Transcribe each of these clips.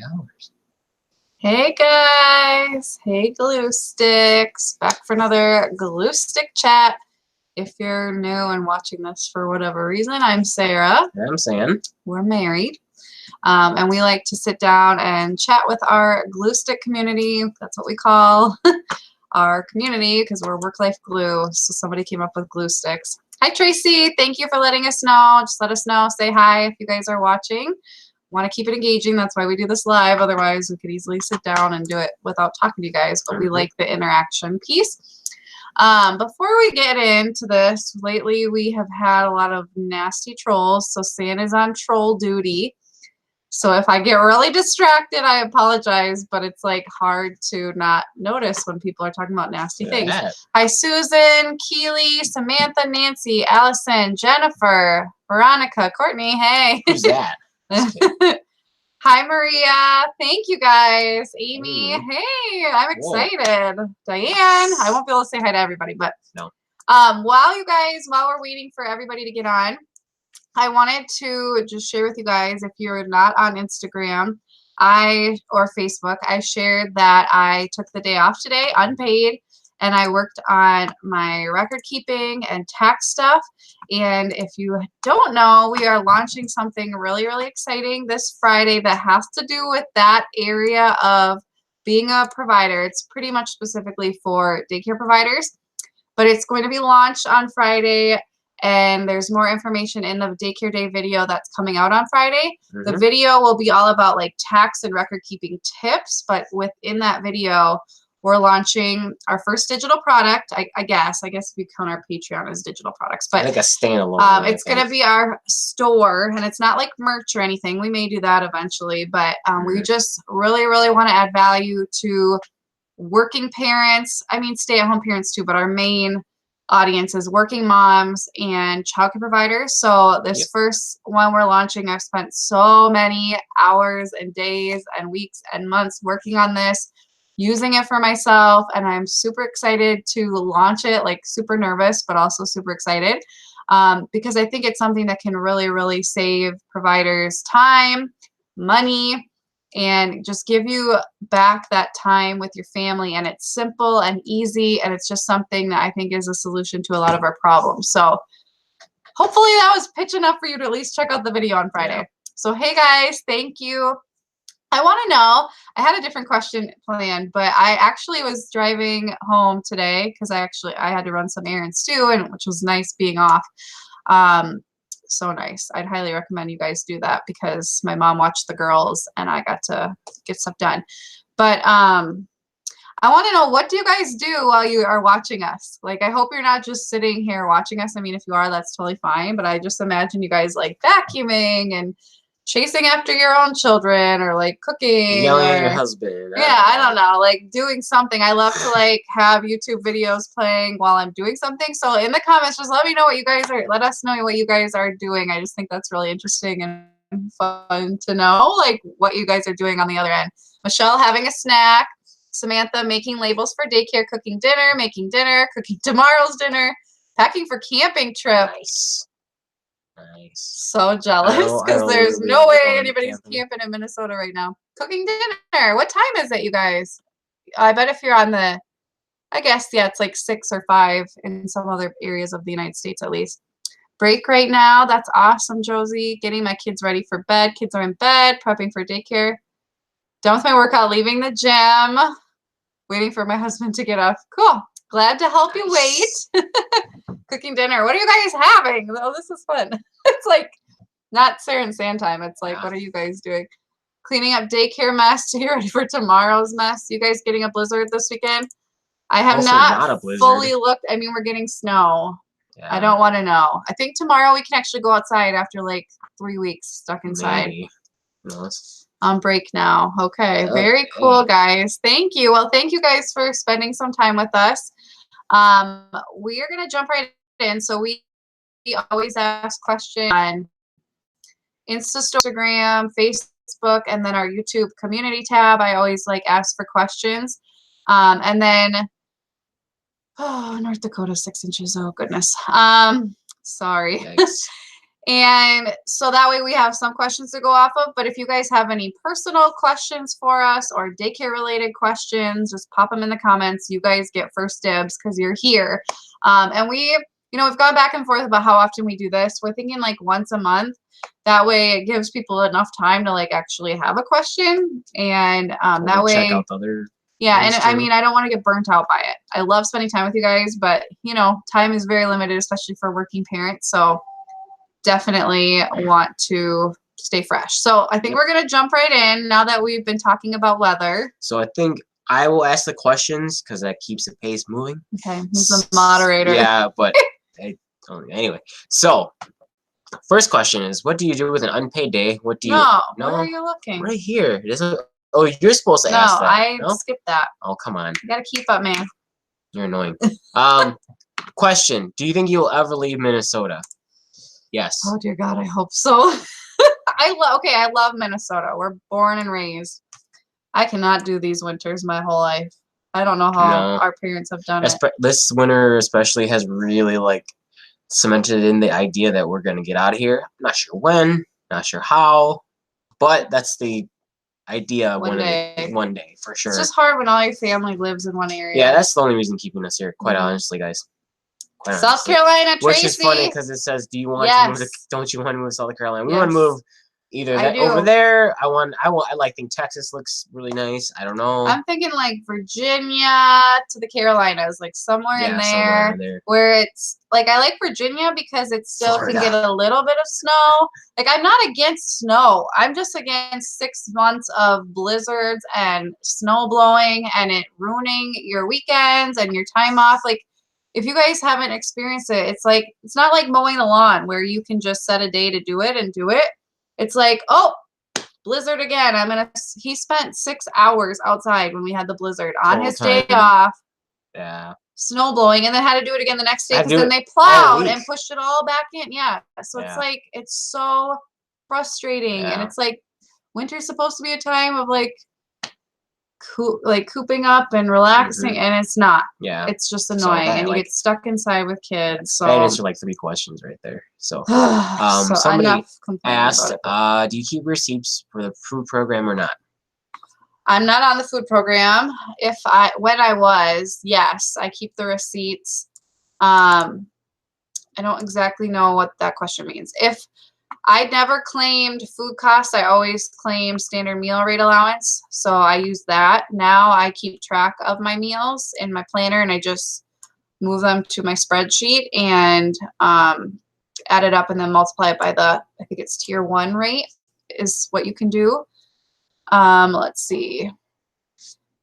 hours. Hey guys, hey Gluesticks, back for another Gluestick chat. If you're new and watching this for whatever reason, I'm Sarah. I'm Sam. We're married, and we like to sit down and chat with our Gluestick community. That's what we call our community because we're work-life glue. So somebody came up with Gluesticks. Hi Tracy, thank you for letting us know. Just let us know, say hi if you guys are watching. Want to keep it engaging, that's why we do this live. Otherwise we could easily sit down and do it without talking to you guys, but we like the interaction piece. Before we get into this, lately we have had a lot of nasty trolls, so Sam is on troll duty. So if I get really distracted, I apologize, but it's like hard to not notice when people are talking about nasty things. Hi Susan, Keely, Samantha, Nancy, Allison, Jennifer, Veronica, Courtney, hey. Who's that? Hi Maria, thank you guys. Amy, hey, I'm excited. Diane, I won't be able to say hi to everybody, but no. While we're waiting for everybody to get on, I wanted to just share with you guys, if you're not on Instagram or Facebook, I shared that I took the day off today, unpaid, and I worked on my record keeping and tax stuff. And if you don't know, we are launching something really, really exciting this Friday that has to do with that area of being a provider. It's pretty much specifically for daycare providers, but it's going to be launched on Friday. And there's more information in the Daycare Day video that's coming out on Friday. The video will be all about like tax and record keeping tips, but within that video, we're launching our first digital product. I guess if you count our Patreon as digital products, but like a standalone. It's going to be our store, and it's not like merch or anything. We may do that eventually, but we just really, really want to add value to working parents. I mean, stay-at-home parents too, but our main audience is working moms and childcare providers. So this first one we're launching, I've spent so many hours and days and weeks and months working on this, using it for myself, and I'm super excited to launch it, like super nervous, but also super excited because I think it's something that can really, really save providers time, money, and just give you back that time with your family. And it's simple and easy, and it's just something that I think is a solution to a lot of our problems. So hopefully that was pitch enough for you to at least check out the video on Friday. So hey guys, thank you. I want to know, I had a different question planned, but I actually was driving home today because I had to run some errands too, and which was nice being off. So nice. I'd highly recommend you guys do that because my mom watched the girls and I got to get stuff done. But I want to know, what do you guys do while you are watching us? Like, I hope you're not just sitting here watching us. I mean, if you are, that's totally fine. But I just imagine you guys like vacuuming and chasing after your own children, or like cooking, yelling at your husband. I don't know, like doing something. I love to like have YouTube videos playing while I'm doing something. So in the comments, just let us know what you guys are doing. I just think that's really interesting and fun to know, like what you guys are doing on the other end. Michelle having a snack, Samantha making labels for daycare, cooking dinner, making dinner, cooking tomorrow's dinner, packing for camping trip. Nice. So jealous because there's no way anybody's camping in Minnesota right now. Cooking dinner. What time is it, you guys? I bet if you're on the, I guess, yeah, it's like 6 or 5 in some other areas of the United States at least. Break right now. That's awesome, Josie. Getting my kids ready for bed. Kids are in bed. Prepping for daycare. Done with my workout. Leaving the gym. Waiting for my husband to get off. Cool. Glad to help you wait. Cooking dinner. What are you guys having? Oh, this is fun. It's like not Sarah and Sam time. It's like, what are you guys doing? Cleaning up daycare mess to get ready for tomorrow's mess. You guys getting a blizzard this weekend? I have not fully looked. I mean, we're getting snow. Yeah. I don't want to know. I think tomorrow we can actually go outside after like 3 weeks stuck inside. Maybe. No, on break now. Okay. Very cool, guys. Thank you. Well, thank you guys for spending some time with us. We are going to jump right in. So we always ask questions on Instagram, Facebook, and then our YouTube community tab. I always like ask for questions. And then, North Dakota, 6 inches. Oh, goodness. Sorry. And so that way we have some questions to go off of. But if you guys have any personal questions for us or daycare related questions, just pop them in the comments. You guys get first dibs because you're here. And we, we've gone back and forth about how often we do this. We're thinking like once a month. That way it gives people enough time to like actually have a question. And that way check out the other. Yeah, and I mean, I don't want to get burnt out by it. I love spending time with you guys, but time is very limited, especially for working parents. So definitely want to stay fresh. So I think we're going to jump right in now that we've been talking about weather. So I think I will ask the questions because that keeps the pace moving. Okay, he's the moderator. Yeah, but anyway. So first question is, what do you do with an unpaid day? What do you? No. Where are you looking? Right here. Oh, you're supposed to ask that. No, I skipped that. Oh, come on. You got to keep up, man. You're annoying. Question: do you think you'll ever leave Minnesota? Yes. Oh dear God, I hope so. I love Minnesota. We're born and raised. I cannot do these winters my whole life. I don't know how our parents have done it. This winter especially has really like cemented in the idea that we're gonna get out of here. I'm not sure when, not sure how, but that's the idea. One day for sure. It's just hard when all your family lives in one area. Yeah, that's the only reason keeping us here. Quite honestly, guys. South Carolina, Tracy. Which is funny because it says, "Do you want to move? Don't you want to move to South Carolina?" We want to move either over there. I think Texas looks really nice. I don't know. I'm thinking like Virginia to the Carolinas, like somewhere in there where it's like I like Virginia because it still can get a little bit of snow. Like I'm not against snow. I'm just against 6 months of blizzards and snow blowing and it ruining your weekends and your time off. Like if you guys haven't experienced it, it's not like mowing the lawn where you can just set a day to do it and do it. It's like, oh, blizzard again. He spent 6 hours outside when we had the blizzard on his day off. Yeah. Snow blowing, and then had to do it again the next day because then they plowed and pushed it all back in. Yeah. So it's like, it's so frustrating. And it's like, winter's supposed to be a time of like cooping up and relaxing, and it's not. Yeah. It's just annoying, and you get stuck inside with kids. So that answered like 3 questions right there. So, somebody asked, do you keep receipts for the food program or not? I'm not on the food program. When I was, yes, I keep the receipts. I don't exactly know what that question means. If I never claimed food costs. I always claimed standard meal rate allowance. So I use that. Now I keep track of my meals in my planner and I just move them to my spreadsheet and add it up and then multiply it by I think it's tier 1 rate is what you can do. Let's see.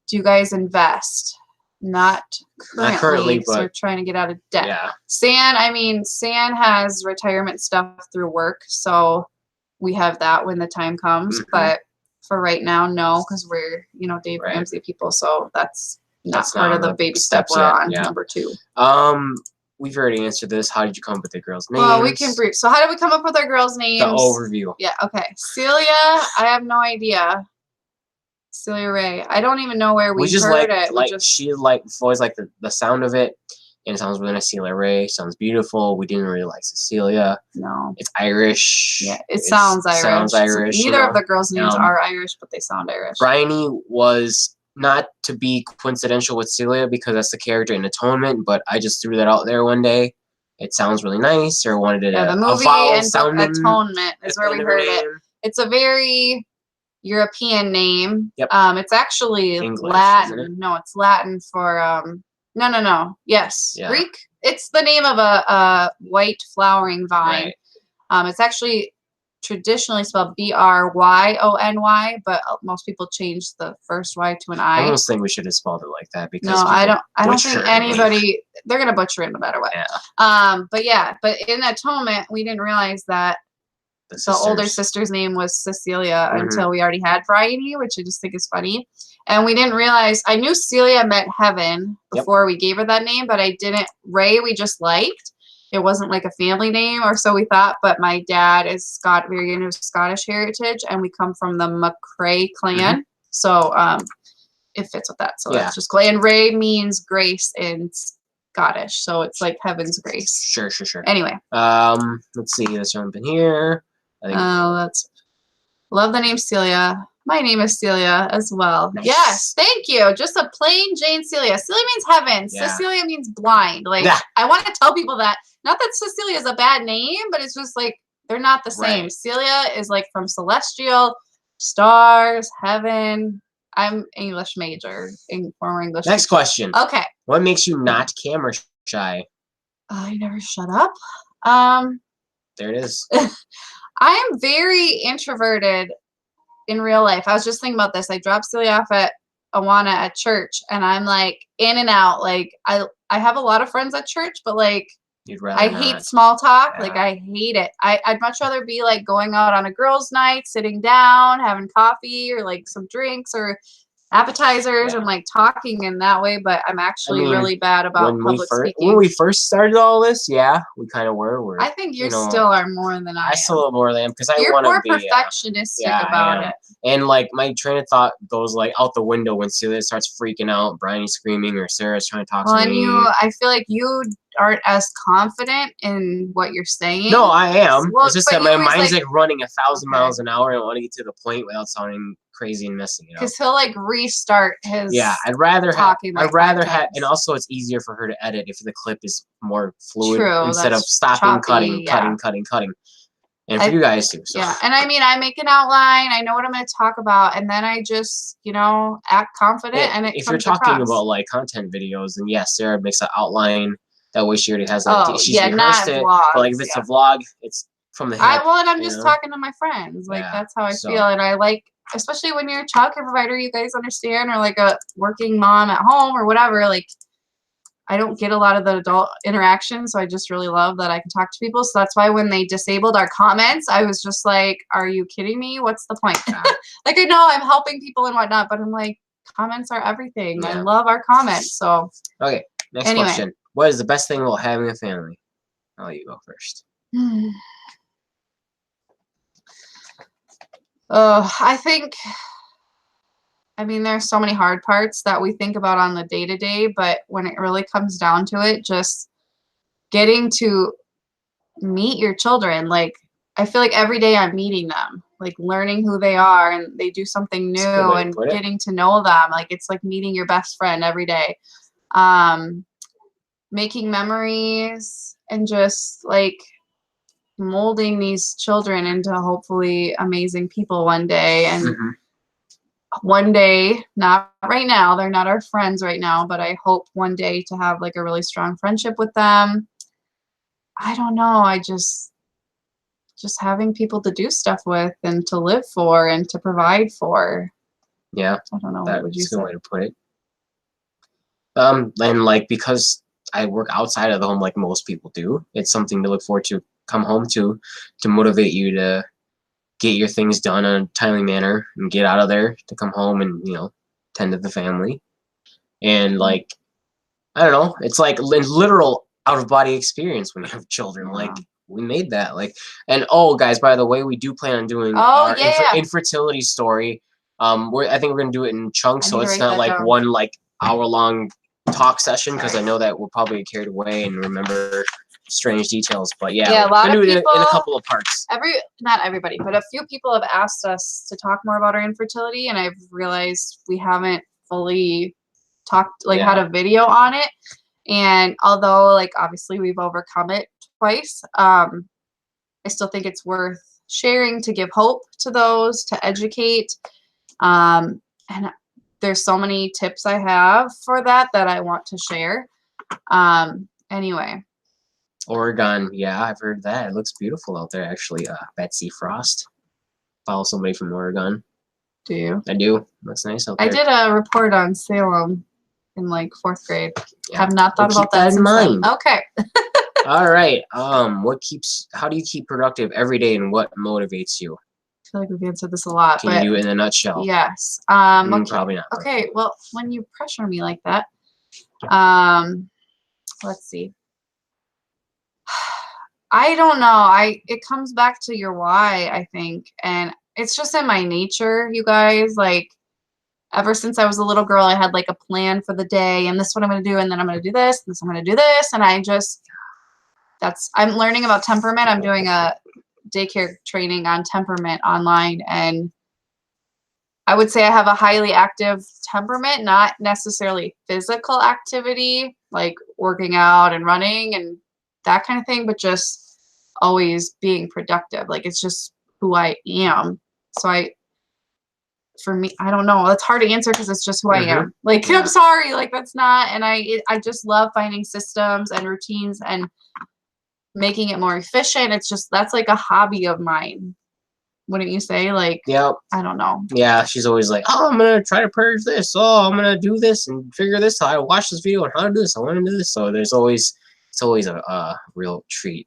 Do you guys invest? Not currently, but we're trying to get out of debt. Yeah. San has retirement stuff through work, so we have that when the time comes. But for right now, no, because we're Dave Ramsey people, so that's not part of the baby step we're on. Number 2. We've already answered this. How did you come up with the girls' names? Well, we can brief. So how did we come up with our girls' names? The overview. Yeah. Okay. Celia, I have no idea. Celia Ray. I don't even know where we just heard it. She always liked the sound of it, and it sounds really nice. Celia Ray sounds beautiful. We didn't really like Cecilia. No. It's Irish. Yeah, it sounds Irish. Neither of the girls' names are Irish, but they sound Irish. Bryony was not to be coincidental with Celia because that's the character in Atonement, but I just threw that out there one day. It sounds really nice, or wanted it the movie and Atonement is where we heard it. It's a very European name. Yep. It's actually English, Latin. isn't it? No, it's Latin for no. Yes. Yeah. Greek. It's the name of a white flowering vine. Right. It's actually traditionally spelled Bryony, but most people change the first Y to an I. I almost think we should have spelled it like that because I don't think anybody they're gonna butcher it no matter what. Yeah. But in Atonement we didn't realize that the older sister's name was Cecilia until we already had Bryony, which I just think is funny. And we didn't realize, I knew Celia meant heaven before we gave her that name, but I didn't, Ray we just liked. It wasn't like a family name or so we thought, but my dad is very into Scottish heritage and we come from the McCrae clan. So it fits with that. So that's just cool. And Ray means grace in Goddish, so it's like heaven's grace. Sure. Anyway. Let's see. There's something here. I think. That's love the name Celia. My name is Celia as well. Nice. Yes, thank you. Just a plain Jane Celia. Celia means heaven. Yeah. Cecilia means blind. Like I want to tell people that. Not that Cecilia is a bad name, but it's just like they're not the same. Celia is like from celestial, stars, heaven. I'm English major, former English. Next question. Okay. What makes you not camera shy? I never shut up. There it is. I am very introverted in real life. I was just thinking about this. I dropped Celia off at Awana at church, and I'm like in and out. Like I have a lot of friends at church, but like you'd rather I hate small talk. Yeah. Like I hate it. I'd much rather be like going out on a girls' night, sitting down, having coffee or like some drinks or appetizers and like talking in that way, but I'm actually really bad about public speaking. When we first started all this, yeah, we kind of were. I think you still are more than I am. I still more than I am because I You're want to more be perfectionistic about it. And like my train of thought goes like out the window when Celia starts freaking out, Bryony's screaming, or Sarah's trying to talk to me. I feel like you aren't as confident in what you're saying. No, I am. Well, it's just that my mind's like running 1,000 miles an hour, and I want to get to the point without sounding crazy and messing it up. Because he'll like restart his. Yeah, I'd rather have, and also it's easier for her to edit if the clip is more fluid instead of stopping, cutting. And for you guys too. So. Yeah, and I mean, I make an outline. I know what I'm going to talk about, and then I just, act confident. And if you're talking about like content videos, then yes, Sarah makes an outline. That way she already has an idea. She's rehearsed it. Vlogs, but like if it's a vlog, it's from the hip. And I'm just talking to my friends. Like that's how I feel, and I like, especially when you're a childcare provider, you guys understand, or like a working mom at home or whatever. Like, I don't get a lot of the adult interaction, so I just really love that I can talk to people. So that's why when they disabled our comments, I was just like, are you kidding me? What's the point? Like, I know I'm helping people and whatnot, but I'm like, comments are everything. I love our comments. So okay, next question. What is the best thing about having a family? I'll let you go first. I think, there's so many hard parts that we think about on the day-to-day, but when it really comes down to it, just getting to meet your children. Like, I feel like every day I'm meeting them, like learning who they are, and they do something new and getting to know them. Like, it's like meeting your best friend every day. Making memories and just like molding these children into hopefully amazing people one day. And one day, not right now, they're not our friends right now, but I hope one day to have like a really strong friendship with them. I don't know. I just having people to do stuff with and to live for and to provide for. Yeah. I don't know. What would you say? That's a good way to put it. And like, because I work outside of the home like most people do, it's something to look forward to, come home to motivate you to get your things done in a timely manner and get out of there to come home and, tend to the family. And like, I don't know, it's like literal out-of-body experience when you have children. Like, we made that. Like, and guys, by the way, we do plan on doing our infertility story. I think we're gonna do it in chunks, so it's not like one like hour-long talk session, because I know that we'll probably get carried away and remember strange details. But a lot of people, in a couple of parts. Not everybody, but a few people have asked us to talk more about our infertility, and I've realized we haven't fully talked, like had a video on it. And although like obviously we've overcome it twice, I still think it's worth sharing to give hope to those, to educate. And there's so many tips I have for that I want to share. Anyway. Oregon, yeah, I've heard that. It looks beautiful out there, actually. Betsy Frost. Follow somebody from Oregon. Do you? I do. Looks nice out there. I did a report on Salem in like 4th grade. Yeah. Have not thought about that in mind. Okay. All right. How do you keep productive every day, and what motivates you? I feel like we've answered this a lot. Can you do it in a nutshell? Yes. Okay. Probably not. Okay. Well, when you pressure me like that, let's see. I don't know. It comes back to your why, I think. And it's just in my nature, you guys. Like, ever since I was a little girl, I had like a plan for the day, and this is what I'm going to do, and then I'm going to do this, and this I'm going to do this, and I'm learning about temperament. I'm doing a daycare training on temperament online, and I would say I have a highly active temperament, not necessarily physical activity like working out and running and that kind of thing, but just always being productive. Like it's just who I am. So for me, I don't know. It's hard to answer because it's just who I am. Like, I'm sorry, like that's not, and I just love finding systems and routines and making it more efficient. It's just, that's like a hobby of mine. Wouldn't you say? Like, Yep. I don't know. Yeah, she's always like, oh, I'm going to try to purge this. Oh, I'm going to do this and figure this out. I watched this video on how to do this. I want to do this. So it's always a real treat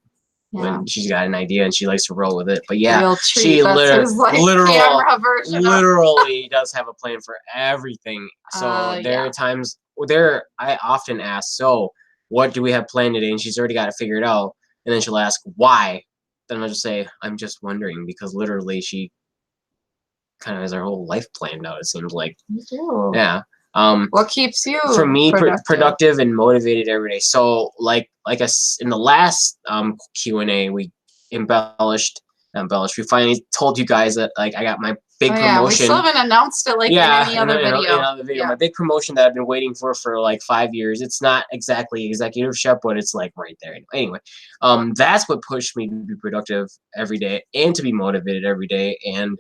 when she's got an idea and she likes to roll with it. But yeah, she literally does have a plan for everything. So there are times I often ask, so what do we have planned today? And she's already got it figured out. And then she'll ask, why? Then I'll just say, I'm just wondering, because literally she kind of has her whole life planned out, it seems like. Me too. Yeah. What keeps you for me productive and motivated every day? So like in the last Q&A, we we finally told you guys that like I got my big promotion. We still haven't announced it like in any other video. My big promotion that I've been waiting for like 5 years. It's not exactly executive chef, but it's like right there. Anyway, that's what pushed me to be productive every day and to be motivated every day. And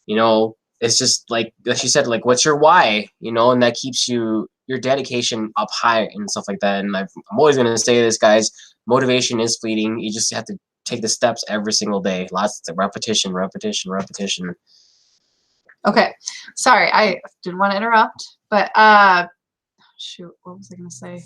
it's just like she said, like, what's your why? And that keeps your dedication up high and stuff like that. And I'm always gonna say this, guys. Motivation is fleeting. You just have to take the steps every single day. Lots of repetition. Okay, sorry, I didn't want to interrupt, but shoot, what was I gonna say?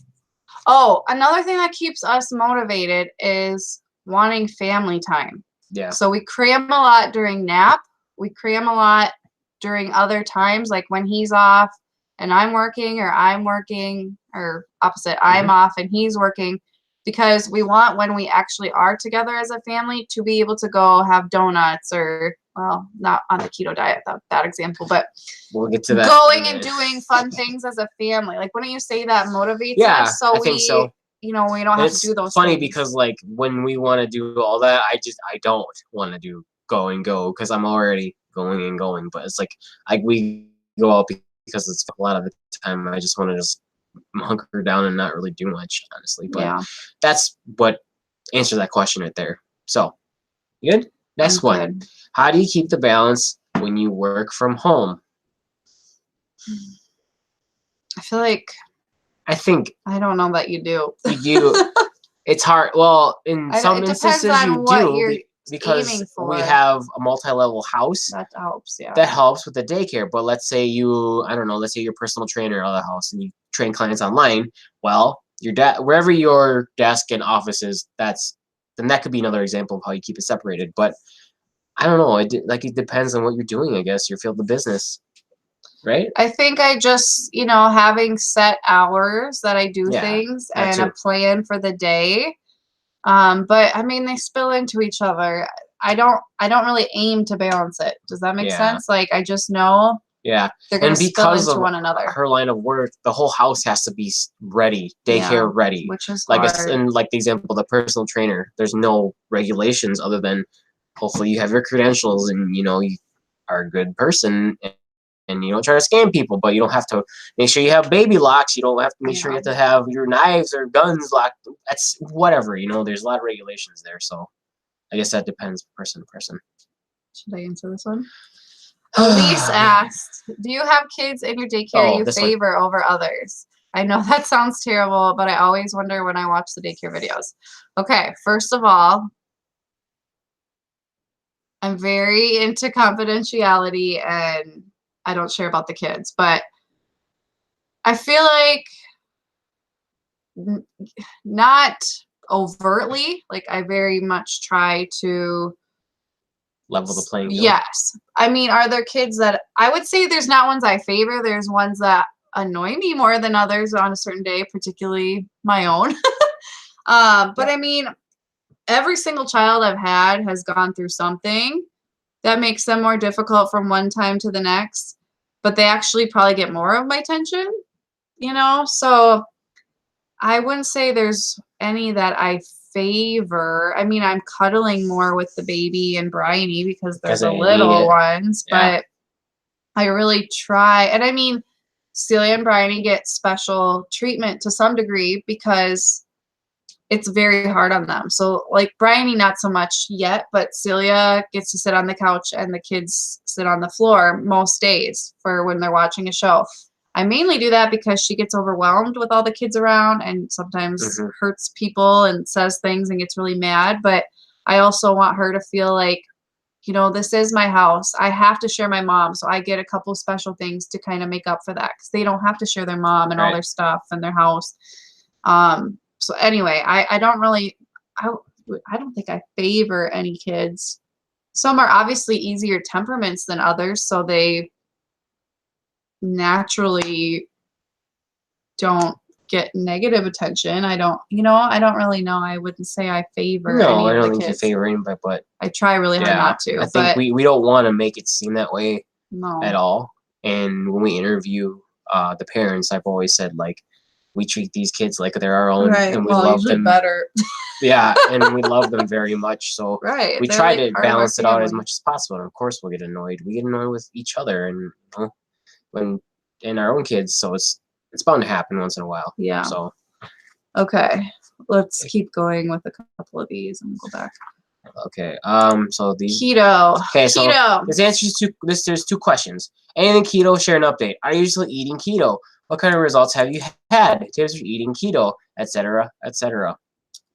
Oh, another thing that keeps us motivated is wanting family time. Yeah. So we cram a lot during nap. We cram a lot during other times, like when he's off and I'm working, or opposite, I'm off and he's working, because we want, when we actually are together as a family, to be able to go have donuts, or, well, not on the keto diet, that example, but we'll get to that. Going and doing fun things as a family. Like, wouldn't you say that motivates us? So I think so. We don't have to do those funny things. Because like when we want to do all that, I don't want to do go and go, because I'm already going and going. But it's like we go out because it's a lot of the time I just want to just hunker down and not really do much, honestly. But that's what answers that question right there. So good. Next one. How do you keep the balance when you work from home? I feel like I don't know that you do. You do. It's hard. Well, in some instances you do, because we have a multi-level house. That helps, yeah. That helps with the daycare. But let's say let's say you're a personal trainer at the house and you train clients online. Well, wherever your desk and office is, then that could be another example of how you keep it separated. But I don't know. It depends on what you're doing, I guess, your field of business. Right? I think I just, having set hours that I do things and a plan for the day. But I mean, they spill into each other. I don't really aim to balance it. Does that make sense? Like, I just know they're going to spill into one another. Her line of work, the whole house has to be ready, daycare ready. Which is like hard. And like the example, the personal trainer, there's no regulations other than hopefully you have your credentials and you are a good person. And you don't try to scam people, but you don't have to make sure you have baby locks. You don't have to make sure you have to have your knives or guns locked. That's whatever, there's a lot of regulations there. So I guess that depends person to person. Should I answer this one? Elise asked, do you have kids in your daycare you favor over others? I know that sounds terrible, but I always wonder when I watch the daycare videos. Okay, first of all, I'm very into confidentiality and I don't share about the kids, but I feel like not overtly, like I very much try to level the playing field. Yes. I mean, are there kids that I would say there's not ones I favor. There's ones that annoy me more than others on a certain day, particularly my own. But I mean, every single child I've had has gone through something that makes them more difficult from one time to the next. but they actually probably get more of my attention, so I wouldn't say there's any that I favor. I mean, I'm cuddling more with the baby and Bryony because they're the little ones, but I really try. And I mean, Celia and Bryony get special treatment to some degree because it's very hard on them. So like Bryony, not so much yet, but Celia gets to sit on the couch and the kids sit on the floor most days for when they're watching a show. I mainly do that because she gets overwhelmed with all the kids around and sometimes hurts people and says things and gets really mad. But I also want her to feel like, this is my house. I have to share my mom. So I get a couple special things to kind of make up for that because they don't have to share their mom and all their stuff and their house. So anyway, I don't really, I don't think I favor any kids. Some are obviously easier temperaments than others. So they naturally don't get negative attention. I don't really know. I wouldn't say I favor any I of don't the think kids. you favor anybody, but I try really hard not to. I think we don't want to make it seem that way No. at all. And when we interview the parents, I've always said, like, we treat these kids like they're our own, and we love them better. and we love them very much. So we try to balance it out as much as possible. And of course, we'll get annoyed. We get annoyed with each other, and and our own kids. So it's bound to happen once in a while. Yeah. So okay, let's keep going with a couple of these, and we'll go back. Okay. So the keto. Okay. So keto. this answers to this. There's two questions. Anything keto? Share an update. Are you usually eating keto? What kind of results have you had? Tips for eating keto, etc., etc.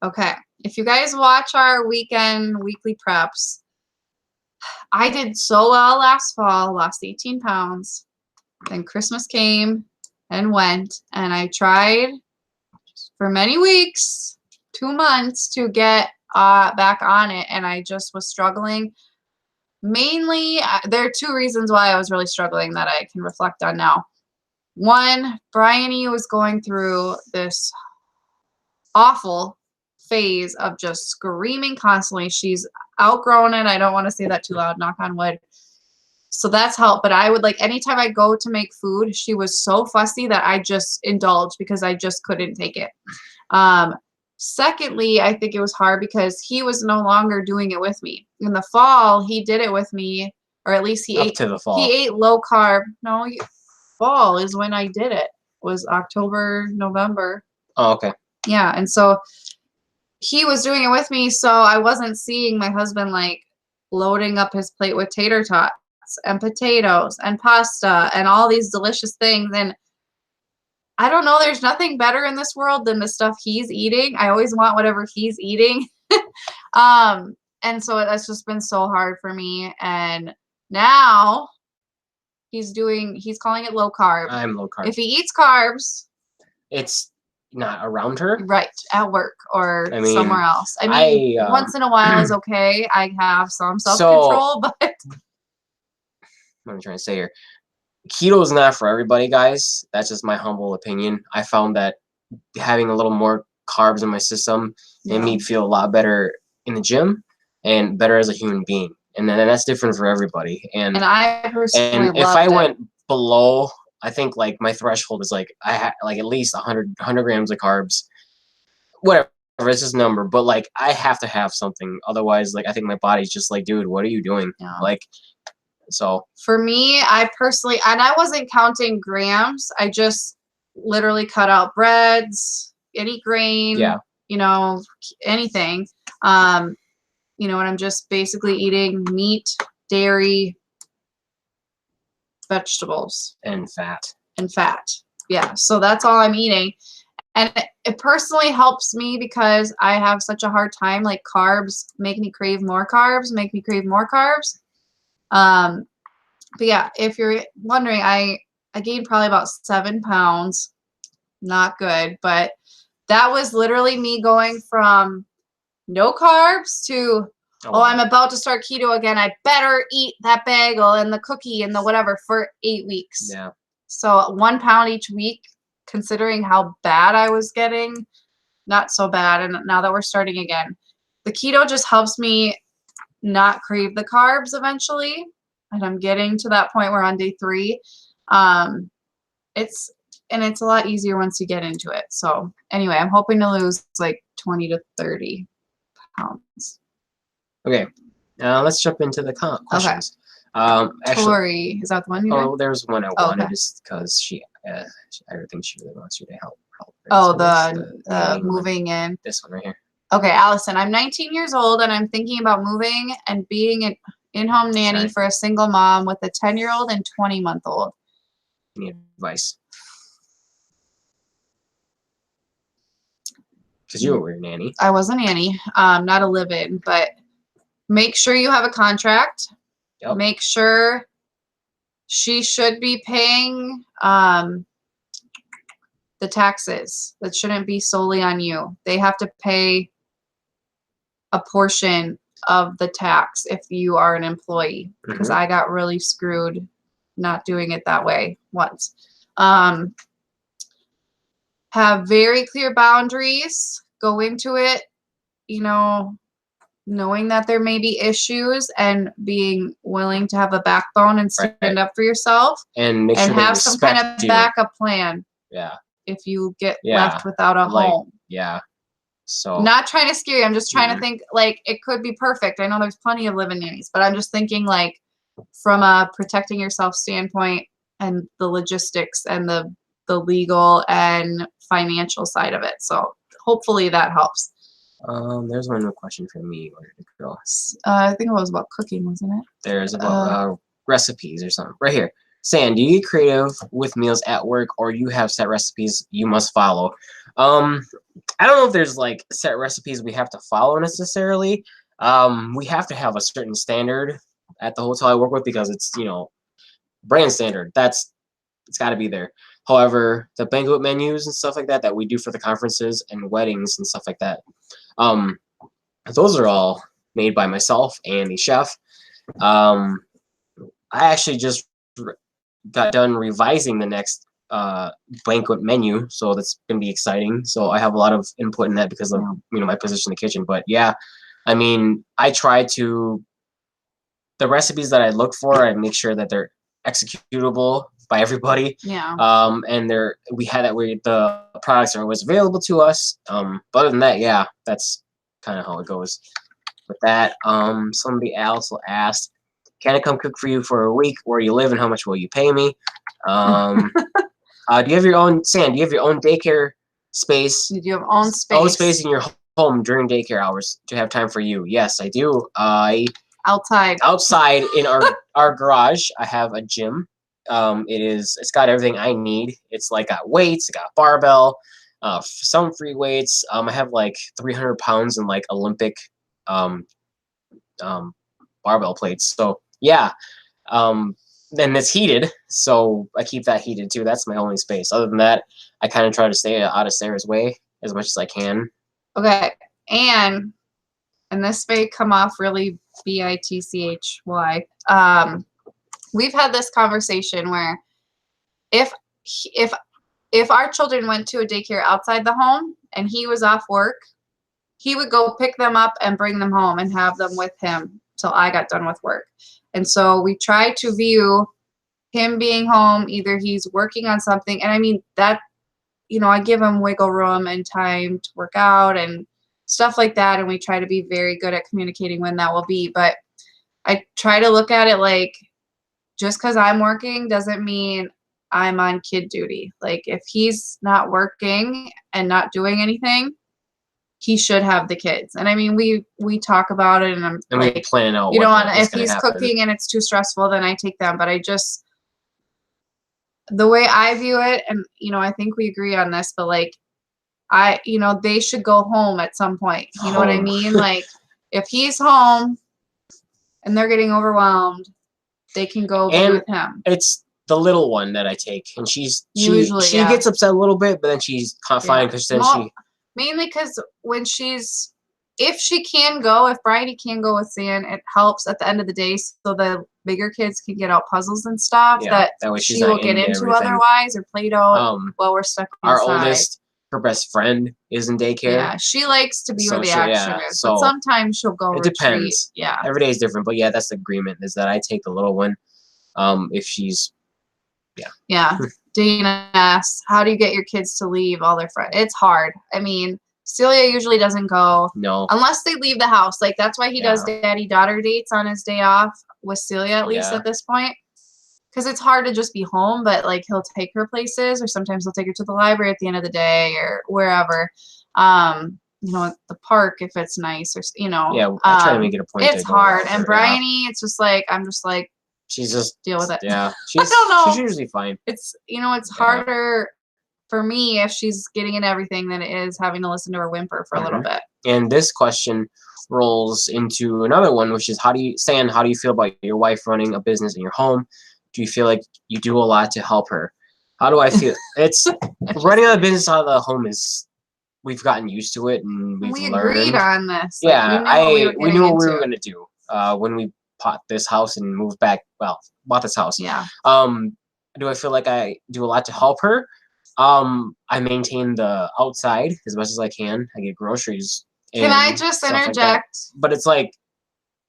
Okay. If you guys watch our weekly preps, I did so well last fall. Lost 18 pounds. Then Christmas came and went, and I tried for many weeks, 2 months, to get back on it, and I just was struggling. Mainly, there are two reasons why I was really struggling that I can reflect on now. One, Bryony was going through this awful phase of just screaming constantly. She's outgrown it. I don't want to say that too loud, knock on wood. So that's helped. But I would anytime I go to make food, she was so fussy that I just indulged because I just couldn't take it. Secondly, I think it was hard because he was no longer doing it with me. In the fall, he did it with me, or at least he ate low carb. No, fall is when I did it. Was October, November. Oh, okay. Yeah, and so he was doing it with me, so I wasn't seeing my husband loading up his plate with tater tots and potatoes and pasta and all these delicious things. And I don't know, there's nothing better in this world than the stuff he's eating. I always want whatever he's eating. And so that's just been so hard for me. And now he's calling it low carb. I'm low carb. If he eats carbs, it's not around her. Right, at work or somewhere else. I mean, once in a while is okay. I have some self-control, but what I'm trying to say here, keto is not for everybody, guys. That's just my humble opinion. I found that having a little more carbs in my system made me feel a lot better in the gym and better as a human being. And then that's different for everybody. And I personally if I went below, I think my threshold is I had at least 100 grams of carbs, whatever, it's just a number. But I have to have something, otherwise I think my body's just dude, what are you doing? Yeah. So for me, I personally, and I wasn't counting grams. I just literally cut out breads, any grain, anything. And I'm just basically eating meat, dairy, vegetables, and fat. Yeah, so that's all I'm eating. And it personally helps me because I have such a hard time. Carbs make me crave more carbs. But yeah, if you're wondering, I gained probably about 7 pounds. Not good, but that was literally me going from no carbs to I'm about to start keto again. I better eat that bagel and the cookie and the whatever for 8 weeks. Yeah. So 1 pound each week, considering how bad I was getting, not so bad. And now that we're starting again, the keto just helps me not crave the carbs eventually. And I'm getting to that point where on day 3, It's a lot easier once you get into it. So anyway, I'm hoping to lose like 20 to 30 pounds. Okay, let's jump into the questions. Actually, Tori, is that the one you did? there's one I wanted just because I think she really wants you to help. Oh, the moving in. This one right here. Okay, Allison, I'm 19 years old and I'm thinking about moving and being an in-home nanny for a single mom with a 10-year-old and 20-month-old. Any advice? Because you were a nanny. I was a nanny, not a live-in, but make sure you have a contract. Yep. Make sure she should be paying the taxes. That shouldn't be solely on you. They have to pay a portion of the tax if you are an employee, because I got really screwed not doing it that way once. Have very clear boundaries. Go into it, you know, knowing that there may be issues and being willing to have a backbone and stand up for yourself, and make sure have some kind of backup plan. Yeah. If you get left without a home. Yeah. So not trying to scare you. I'm just trying to think, like, it could be perfect. I know there's plenty of live-in nannies, but I'm just thinking, like, from a protecting yourself standpoint and the logistics and the legal and financial side of it. So hopefully that helps. There's one more question for me. Where did it go? I think it was about cooking, wasn't it? There's about recipes or something. Right here. Sam, do you get creative with meals at work, or you have set recipes you must follow? I don't know if there's like set recipes we have to follow necessarily. We have to have a certain standard at the hotel I work with because it's, you know, brand standard. It's got to be there. However, the banquet menus and stuff like that we do for the conferences and weddings and stuff like that, those are all made by myself and the chef. I actually just got done revising the next banquet menu, so that's gonna be exciting. So I have a lot of input in that because of my position in the kitchen. But yeah, I mean, I try to the recipes that I look for, I make sure that they're executable by everybody. Yeah. And we had that where the products are always available to us. But other than that, yeah, that's kind of how it goes with that. Somebody else will ask, can I come cook for you for a week? Where you live and how much will you pay me? Do you have your own, Sam, do you have your own daycare space? Do you have own space? Own space in your home during daycare hours to have time for you? Yes, I do. Outside in our garage, I have a gym. It's got everything I need. It's like got weights, it got barbell, some free weights. I have like 300 pounds in like Olympic barbell plates. So yeah. And it's heated, so I keep that heated too. That's my only space. Other than that, I kind of try to stay out of Sarah's way as much as I can. Okay, and this may come off really bitchy. We've had this conversation where if our children went to a daycare outside the home and he was off work, he would go pick them up and bring them home and have them with him till I got done with work. And so we try to view him being home, either he's working on something, and I mean that, you know, I give him wiggle room and time to work out and stuff like that, and we try to be very good at communicating when that will be. But I try to look at it like, just because I'm working doesn't mean I'm on kid duty. Like, if he's not working and not doing anything, he should have the kids. And I mean, we talk about it, and we plan out. You know, if he's cooking and it's too stressful, then I take them. But the way I view it, and you know, I think we agree on this, but like, they should go home at some point. You know what I mean? Like, if he's home and they're getting overwhelmed, they can go be with him. It's the little one that I take, and she gets upset a little bit, but then she's fine because then mainly because if she can go, if Bridie can go with Sam, it helps at the end of the day, so the bigger kids can get out puzzles and stuff that way she will get into everything. Otherwise, or Play-Doh while we're stuck inside. Our oldest, her best friend is in daycare. Yeah, she likes to be where the action is, but sometimes she'll go retreat. Depends. Yeah. Every day is different, but yeah, that's the agreement, is that I take the little one if she's Yeah. Dana asks, how do you get your kids to leave all their friends? It's hard. I mean, Celia usually doesn't go. No. Unless they leave the house. Like, that's why he does daddy-daughter dates on his day off with Celia, at least at this point. Because it's hard to just be home, but, like, he'll take her places, or sometimes he'll take her to the library at the end of the day or wherever. You know, at the park if it's nice, or, you know. Yeah, I try to make it a point. It's hard. And Bryony, it's just like, I'm just like, she's just deal with it. Yeah, I don't know. She's usually fine. It's, you know, it's harder for me if she's getting in everything than it is having to listen to her whimper for a little bit. And this question rolls into another one, which is how do you feel about your wife running a business in your home? Do you feel like you do a lot to help her? How do I feel? It's running a business out of the home is, we've gotten used to it, and we learned. Agreed on this. Yeah, we knew what we were gonna do when we bought this house and moved back. Well, bought this house. Yeah. Do I feel like I do a lot to help her? I maintain the outside as much as I can. I get groceries. Can I just interject? Like, but it's like,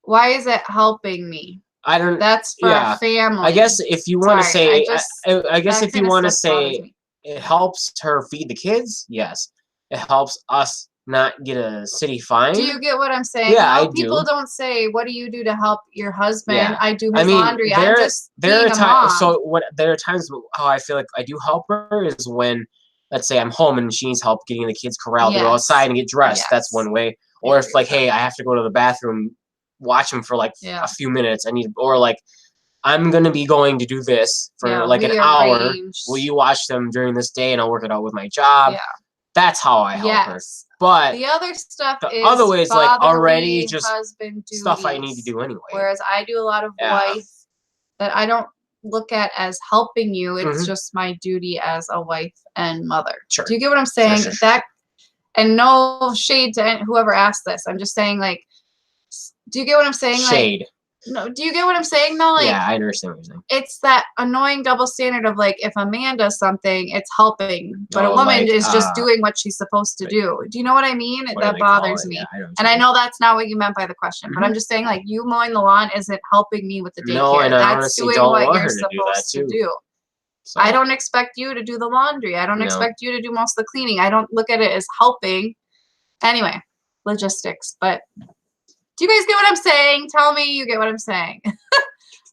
why is it helping me? I don't. That's for a family. I guess if you want to say, I guess if you want to say it helps her feed the kids, yes, it helps us not get a city fine. Do you get what I'm saying? Yeah, I do. People don't say, "What do you do to help your husband?" Yeah. I do his laundry. I'm just there are times. So there are times how I feel like I do help her is when, let's say I'm home and she needs help getting the kids corralled to go outside and get dressed. That's one way. Or if like, hey, I have to go to the bathroom, watch them for like a few minutes. Or like, I'm gonna be going to do this for like an hour. Will you watch them during this day, and I'll work it out with my job? Yeah. That's how I help her. But the other stuff is other ways, like already just stuff I need to do anyway. Whereas I do a lot of wife that I don't look at as helping you. It's just my duty as a wife and mother. Sure. Do you get what I'm saying? Sure. That, and no shade to whoever asked this. I'm just saying, like, do you get what I'm saying? Shade. Like, no, do you get what I'm saying though? Like, yeah, I understand what you're saying. It's that annoying double standard of like, if a man does something, it's helping, but a woman is just doing what she's supposed to do. Do you know what I mean? That bothers me. Yeah, and I know that's not what you meant by the question, but I'm just saying, like, you mowing the lawn isn't helping me with the daycare. No, and I that's doing what you're supposed to do. So. I don't expect you to do the laundry. I don't expect you to do most of the cleaning. I don't look at it as helping. Anyway, logistics, but. Do you guys get what I'm saying? Tell me you get what I'm saying.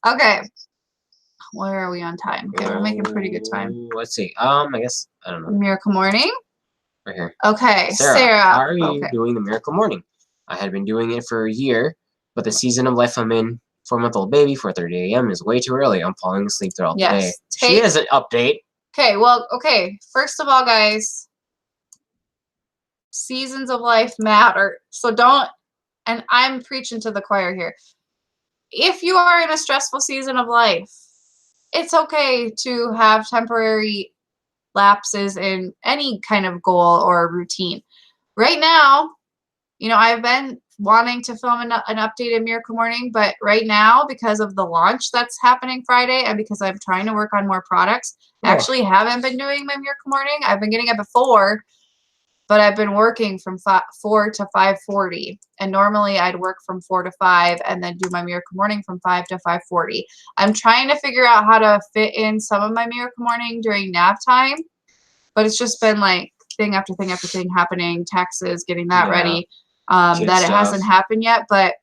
Okay. Where are we on time? Okay, we're making pretty good time. Let's see. I guess, I don't know. Miracle Morning? Right here. Okay, Sarah. How are you doing the Miracle Morning? I had been doing it for a year, but the season of life I'm in, 4-month-old baby, 4:30 a.m. is way too early. I'm falling asleep throughout the day. She has an update. Okay, well, first of all, guys, seasons of life matter. So don't, and I'm preaching to the choir here. If you are in a stressful season of life, it's okay to have temporary lapses in any kind of goal or routine. Right now, you know, I've been wanting to film an updated Miracle Morning, but right now, because of the launch that's happening Friday and because I'm trying to work on more products, I actually haven't been doing my Miracle Morning. I've been getting it before, but I've been working from 4 to 5:40, and normally I'd work from 4 to 5 and then do my Miracle Morning from 5 to 5:40. I'm trying to figure out how to fit in some of my Miracle Morning during nap time, but it's just been like thing after thing after thing happening, taxes, getting that ready, that it hasn't happened yet. But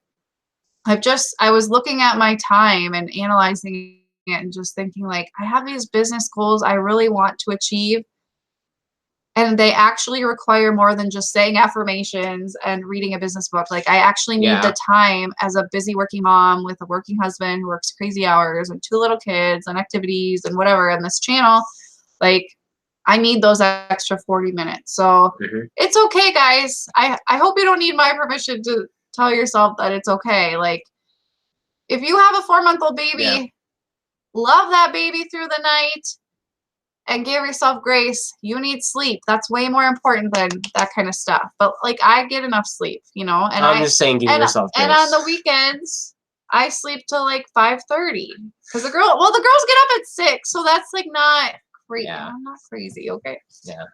I was looking at my time and analyzing it and just thinking, like, I have these business goals I really want to achieve. And they actually require more than just saying affirmations and reading a business book. Like, I actually need the time as a busy working mom with a working husband who works crazy hours and 2 little kids and activities and whatever on this channel. Like, I need those extra 40 minutes. So it's okay, guys. I hope you don't need my permission to tell yourself that it's okay. Like, if you have a 4-month-old baby, love that baby through the night. And give yourself grace. You need sleep. That's way more important than that kind of stuff. But like, I get enough sleep, you know. And I'm just saying, give yourself grace. And on the weekends, I sleep till like 5:30 because the girls get up at 6, so that's like not crazy. Yeah. I'm not crazy, okay? Yeah.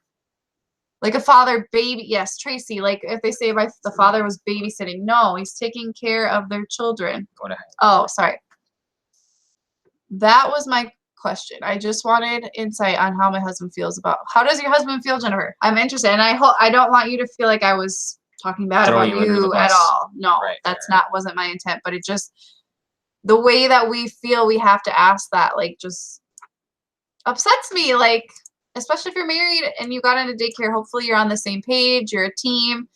Like a father baby, yes, Tracy. Like if they say the father was babysitting, no, he's taking care of their children. Oh, sorry. That was my question. I just wanted insight on how my husband feels about. How does your husband feel, Jennifer? I'm interested, and I don't want you to feel like I was talking bad about you at all. No, that's not wasn't my intent. But it just the way that we feel we have to ask that, like, just upsets me. Like, especially if you're married and you got into daycare, hopefully you're on the same page. You're a team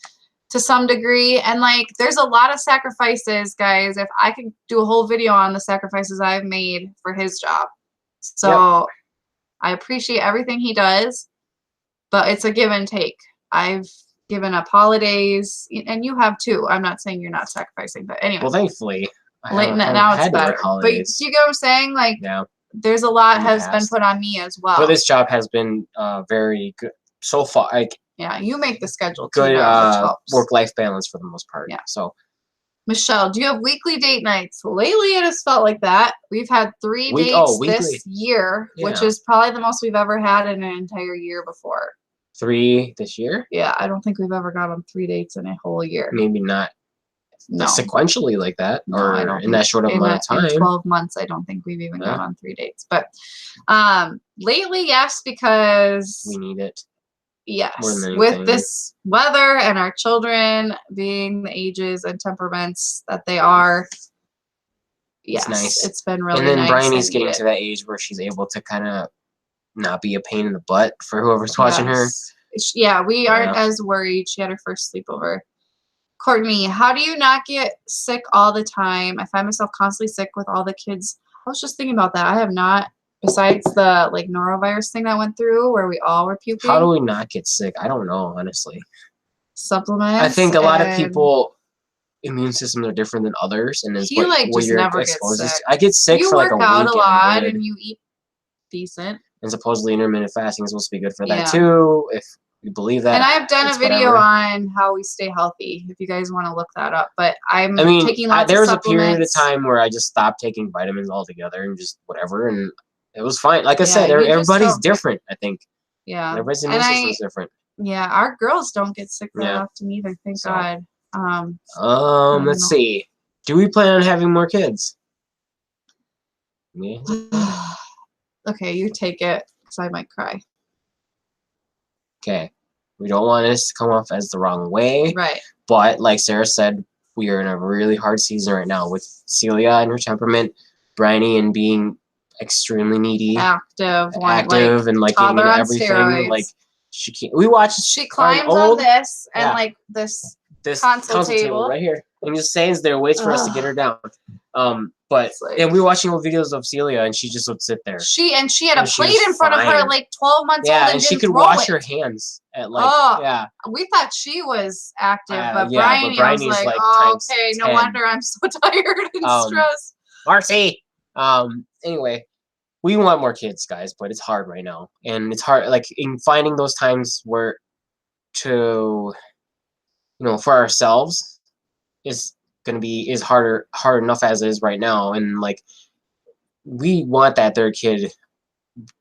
to some degree, and like, there's a lot of sacrifices, guys. If I could do a whole video on the sacrifices I've made for his job. So I appreciate everything he does, but it's a give and take. I've given up holidays, and you have too. I'm not saying you're not sacrificing, but anyway. Well, thankfully, now it's better. But do you get what I'm saying? Like, there's a lot has been put on me as well. But this job has been very good so far. Like, yeah, you make the schedule too. Good work-life balance for the most part. Yeah. So, Michelle, do you have weekly date nights? Lately, it has felt like that. We've had 3 dates this year, which is probably the most we've ever had in an entire year before. 3 this year? Yeah, I don't think we've ever gone on 3 dates in a whole year. Maybe not sequentially like that, or I don't in that short amount of time. In 12 months, I don't think we've even gone on 3 dates. But lately, yes, because we need it. Yes, with this weather and our children being the ages and temperaments that they are, yes, nice. It's been really nice. And then Bryony's getting to that age where she's able to kind of not be a pain in the butt for whoever's watching her. Yeah, we aren't as worried. She had her first sleepover. Courtney, how do you not get sick all the time? I find myself constantly sick with all the kids. I was just thinking about that. I have not. Besides the like norovirus thing that went through where we all were puking. How do we not get sick? I don't know, honestly. Supplements. I think a lot of people immune systems are different than others, and it's what you're exposed to. I get sick for like a week. You work out a lot and you eat decent. And supposedly intermittent fasting is supposed to be good for that too, if you believe that. And I've done a video on how we stay healthy, if you guys want to look that up. But taking lots of supplements. There was a period of time where I just stopped taking vitamins altogether and just whatever, and it was fine. Like I said, everybody's different, I think. Yeah. Everybody's immune system is different. Yeah, our girls don't get sick very often either, thank God. Let's see. Do we plan on having more kids? Yeah. Okay, you take it, because I might cry. Okay. We don't want this to come off as the wrong way. Right. But, like Sarah said, we are in a really hard season right now with Celia and her temperament, Bryony and being extremely needy, active, and like getting into everything. Steroids. Like she can't. We watched. She climbs on this and like this console table right here, and just stands there, waits for us to get her down. And we were watching old videos of Celia, and she just would sit there. She had a plate in front of her, like 12 months old, and she could wash her hands at like we thought she was active, but Bryony was like, oh, okay, no wonder I'm so tired and stressed. Marcy. Anyway, we want more kids, guys, but it's hard right now, and it's hard, like in finding those times where to, for ourselves is hard enough as it is right now, and like we want that third kid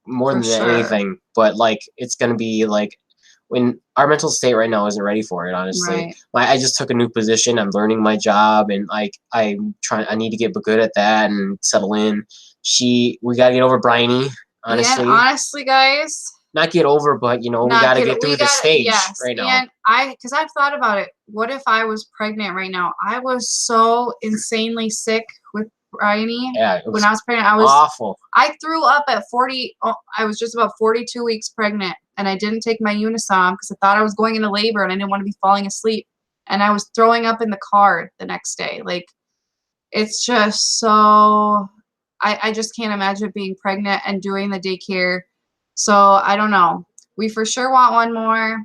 more than anything, but like it's gonna be like when our mental state right now isn't ready for it, honestly. I just took a new position. I'm learning my job, and like I need to get good at that and settle in. We gotta get over Bryony, honestly. Yeah, honestly, guys. Not get over, but we gotta get through the stage right now. And because I've thought about it. What if I was pregnant right now? I was so insanely sick with Bryony. Yeah, when I was pregnant, I was awful. I threw up at 40. I was just about 42 weeks pregnant, and I didn't take my Unisom because I thought I was going into labor, and I didn't want to be falling asleep. And I was throwing up in the car the next day. Like, it's just so. I just can't imagine being pregnant and doing the daycare. So I don't know. We for sure want one more,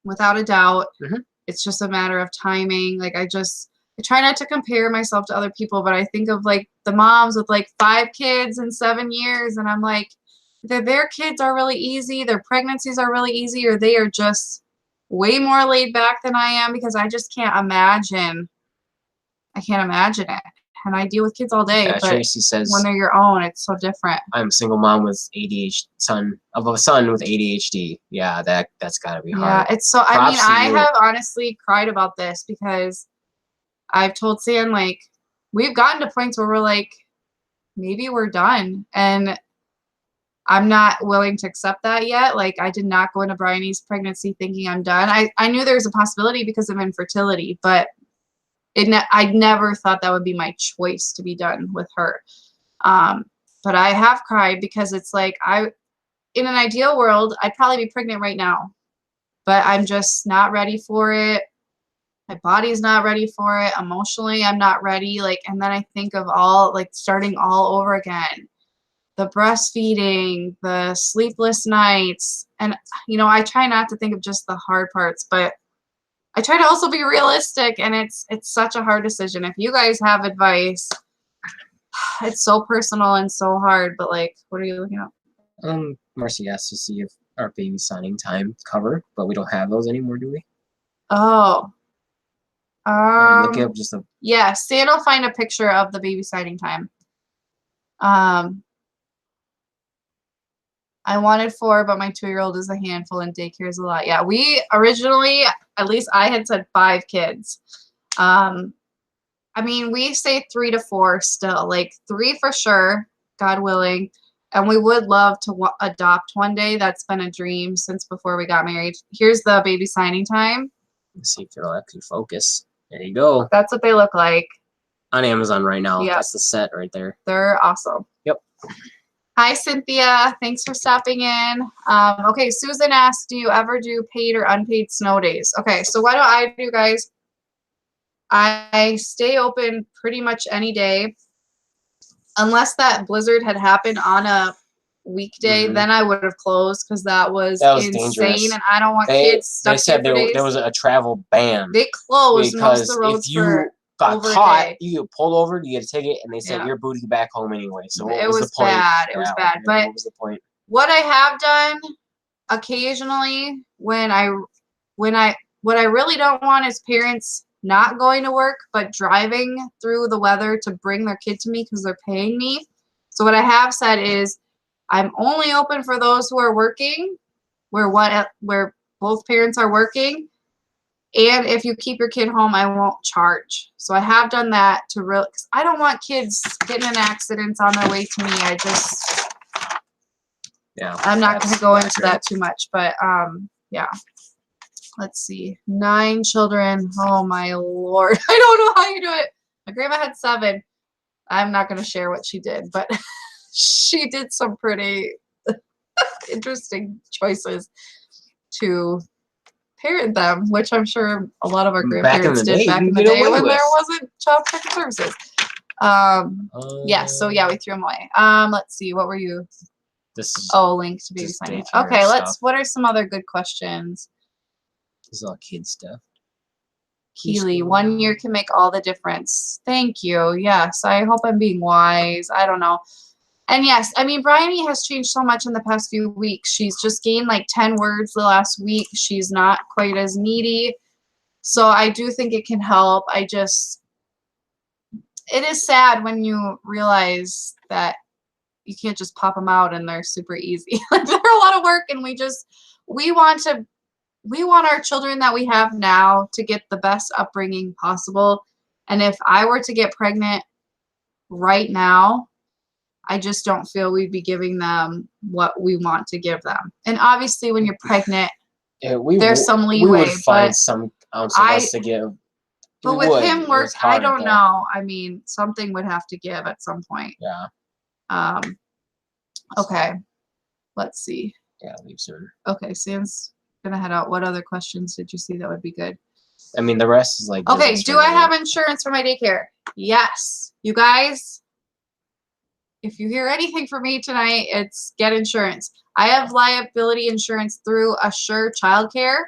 without a doubt. It's just a matter of timing. Like I try not to compare myself to other people, but I think of like the moms with like 5 kids in 7 years, and I'm like, their kids are really easy, their pregnancies are really easy, or they are just way more laid back than I am, because I just can't imagine. I can't imagine it. And I deal with kids all day, but Tracy says when they're your own, it's so different. I'm a single mom with son with ADHD. Yeah, that's gotta be hard. Yeah, it's so. I mean, I have honestly cried about this because I've told Sam, like, we've gotten to points where we're like, maybe we're done, and I'm not willing to accept that yet. Like, I did not go into Bryony's pregnancy thinking I'm done. I knew there was a possibility because of infertility, but I never thought that would be my choice to be done with her. But I have cried because it's like, in an ideal world, I'd probably be pregnant right now, but I'm just not ready for it. My body's not ready for it. Emotionally, I'm not ready. Like, and then I think of starting all over again. The breastfeeding, the sleepless nights. And, I try not to think of just the hard parts, but I try to also be realistic, and it's such a hard decision. If you guys have advice, it's so personal and so hard, but like, what are you looking at? Marcy asked to see if our baby signing time cover, but we don't have those anymore, do we? Oh. Look up just a... Yeah, Stan will find a picture of the baby signing time. I wanted 4, but my 2-year-old is a handful and daycare is a lot. Yeah, we originally, at least I had said 5 kids. I mean, we say 3 to 4 still, like 3 for sure, God willing. And we would love to adopt one day. That's been a dream since before we got married. Here's the baby signing time. Let's see if it'll actually focus. There you go. That's what they look like. On Amazon right now. Yep. That's the set right there. They're awesome. Yep. Hi, Cynthia. Thanks for stopping in. Okay, Susan asked, do you ever do paid or unpaid snow days? Okay, so what do I do, guys? I stay open pretty much any day. Unless that blizzard had happened on a weekday, then I would have closed because that was insane, dangerous. And I don't want kids stuck. They said there was a travel ban. They closed most of the roads if you got caught, you get pulled over, you get a ticket, and they said you're booted back home anyway. So it was bad. It was bad. But what was the point? What I have done occasionally what I really don't want is parents not going to work but driving through the weather to bring their kid to me because they're paying me. So what I have said is I'm only open for those who are working, where both parents are working, and if you keep your kid home, I won't charge. So I have done that because I don't want kids getting in accidents on their way to me. I'm not going to go into that too much, but yeah. Let's see. 9 children. Oh my Lord. I don't know how you do it. My grandma had 7. I'm not going to share what she did, but she did some pretty interesting choices to parent them, which I'm sure a lot of our grandparents did back in the day when there wasn't child protective services. Yes, so yeah, we threw them away. Let's see, what were you? Link to baby signing. Okay, what are some other good questions? This is all kid stuff. Keely, 1 year can make all the difference. Thank you. Yes, I hope I'm being wise. I don't know. And yes, I mean, Bryony has changed so much in the past few weeks. She's just gained like 10 words the last week. She's not quite as needy. So I do think it can help. It is sad when you realize that you can't just pop them out and they're super easy. Like, they're a lot of work, and we want our children that we have now to get the best upbringing possible. And if I were to get pregnant right now, I just don't feel we'd be giving them what we want to give them. And obviously, when you're pregnant, there's some leeway. We would find some ounce of us to give. But with him work, I don't know. I mean, something would have to give at some point. Yeah. Okay. Let's see. Yeah, leave soon. Okay, Sam's gonna head out. What other questions did you see that would be good? I mean, the rest is like. Okay, do I have insurance for my daycare? Yes. You guys, if you hear anything from me tonight, it's get insurance. I have liability insurance through Assure Childcare,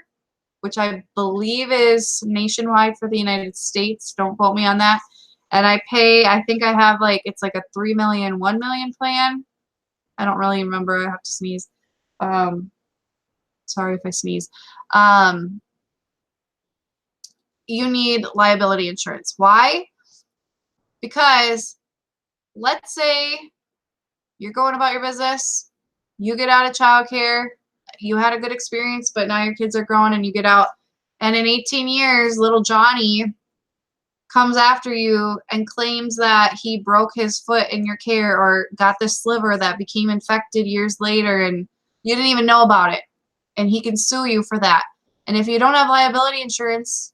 which I believe is nationwide for the United States. Don't quote me on that. And I think I have it's like a 3 million, 1 million plan. I don't really remember. I have to sneeze. Sorry if I sneeze. You need liability insurance. Why? Because let's say you're going about your business, you get out of childcare, you had a good experience, but now your kids are grown and you get out, and in 18 years, little Johnny comes after you and claims that he broke his foot in your care or got this sliver that became infected years later and you didn't even know about it, and he can sue you for that. And if you don't have liability insurance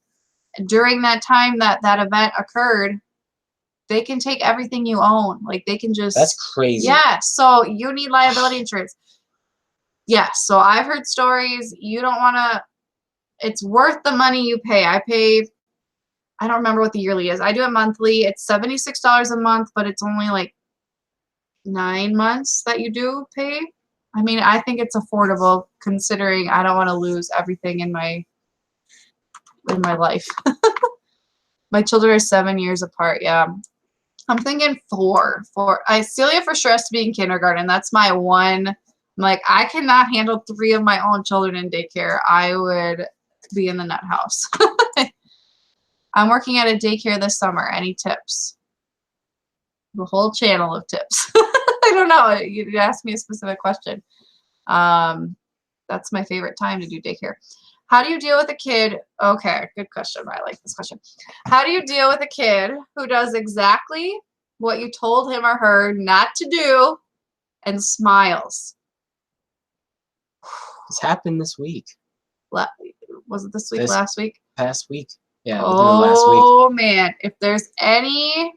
during that time that that event occurred, they can take everything you own. Like they can just. That's crazy. Yeah, so you need liability insurance. Yeah, so I've heard stories. You don't want to. It's worth the money you pay. I don't remember what the yearly is. I do it monthly. It's $76 a month, but it's only like 9 months that you do pay. I mean, I think it's affordable considering I don't want to lose everything in my life. My children are 7 years apart. Yeah. I'm thinking 4. Celia for sure has to be in kindergarten. That's my one. I'm like, I cannot handle 3 of my own children in daycare. I would be in the nut house. I'm working at a daycare this summer. Any tips? The whole channel of tips. I don't know. You asked me a specific question. That's my favorite time to do daycare. How do you deal with a kid? Okay, good question. I like this question. How do you deal with a kid who does exactly what you told him or her not to do and smiles? It's happened this week. Was it this week? Last week? Past week. Yeah, last week. Oh, man. If there's any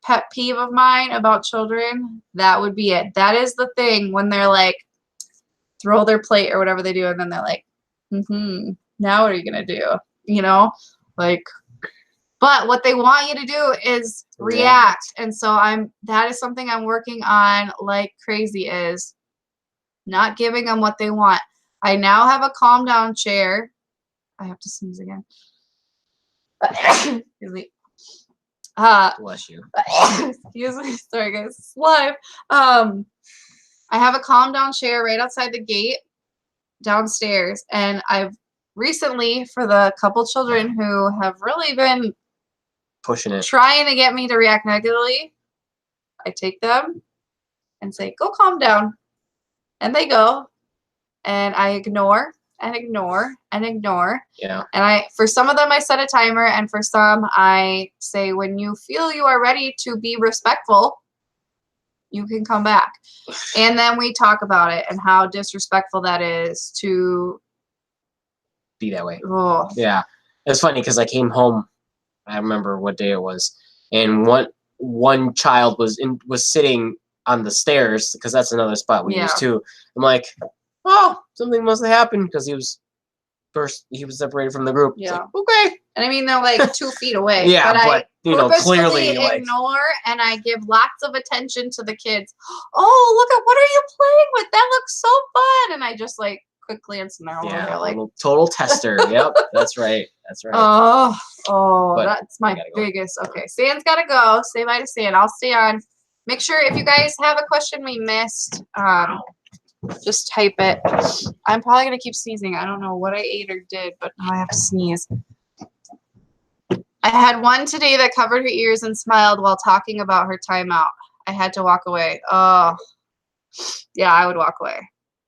pet peeve of mine about children, that would be it. That is the thing when they're like, throw their plate or whatever they do, and then they're like, now what are you going to do? You know? Like, but what they want you to do is react. And so that is something I'm working on like crazy, is not giving them what they want. I now have a calm down chair. I have to sneeze again. Excuse me. Bless you. Excuse me. Sorry, guys. It's live. I have a calm down chair right outside the gate downstairs, and I've recently, for the couple children who have really been pushing it, trying to get me to react negatively, I take them and say, go calm down. And they go, and I ignore and ignore and ignore. Yeah. And for some of them, I set a timer, and for some, I say, when you feel you are ready to be respectful, you can come back. And then we talk about it and how disrespectful that is to be that way. Oh. Yeah. It's funny because I came home, I remember what day it was, and one child was sitting on the stairs, because that's another spot we use too. I'm like, oh, something must have happened, because he was separated from the group. Yeah. It's like, okay. And I mean, they're like 2 feet away. Yeah, but I you know, clearly ignore, and I give lots of attention to the kids. Oh, look at, what are you playing with? That looks so fun. And I just like quick glance, and they're over there like total tester. Yep, that's right. That's right. But that's my biggest. Okay, San's gotta go. Say bye to San. I'll stay on. Make sure if you guys have a question we missed, just type it. I'm probably gonna keep sneezing. I don't know what I ate or did, but now I have to sneeze. I had one today that covered her ears and smiled while talking about her timeout. I had to walk away. Oh, yeah, I would walk away.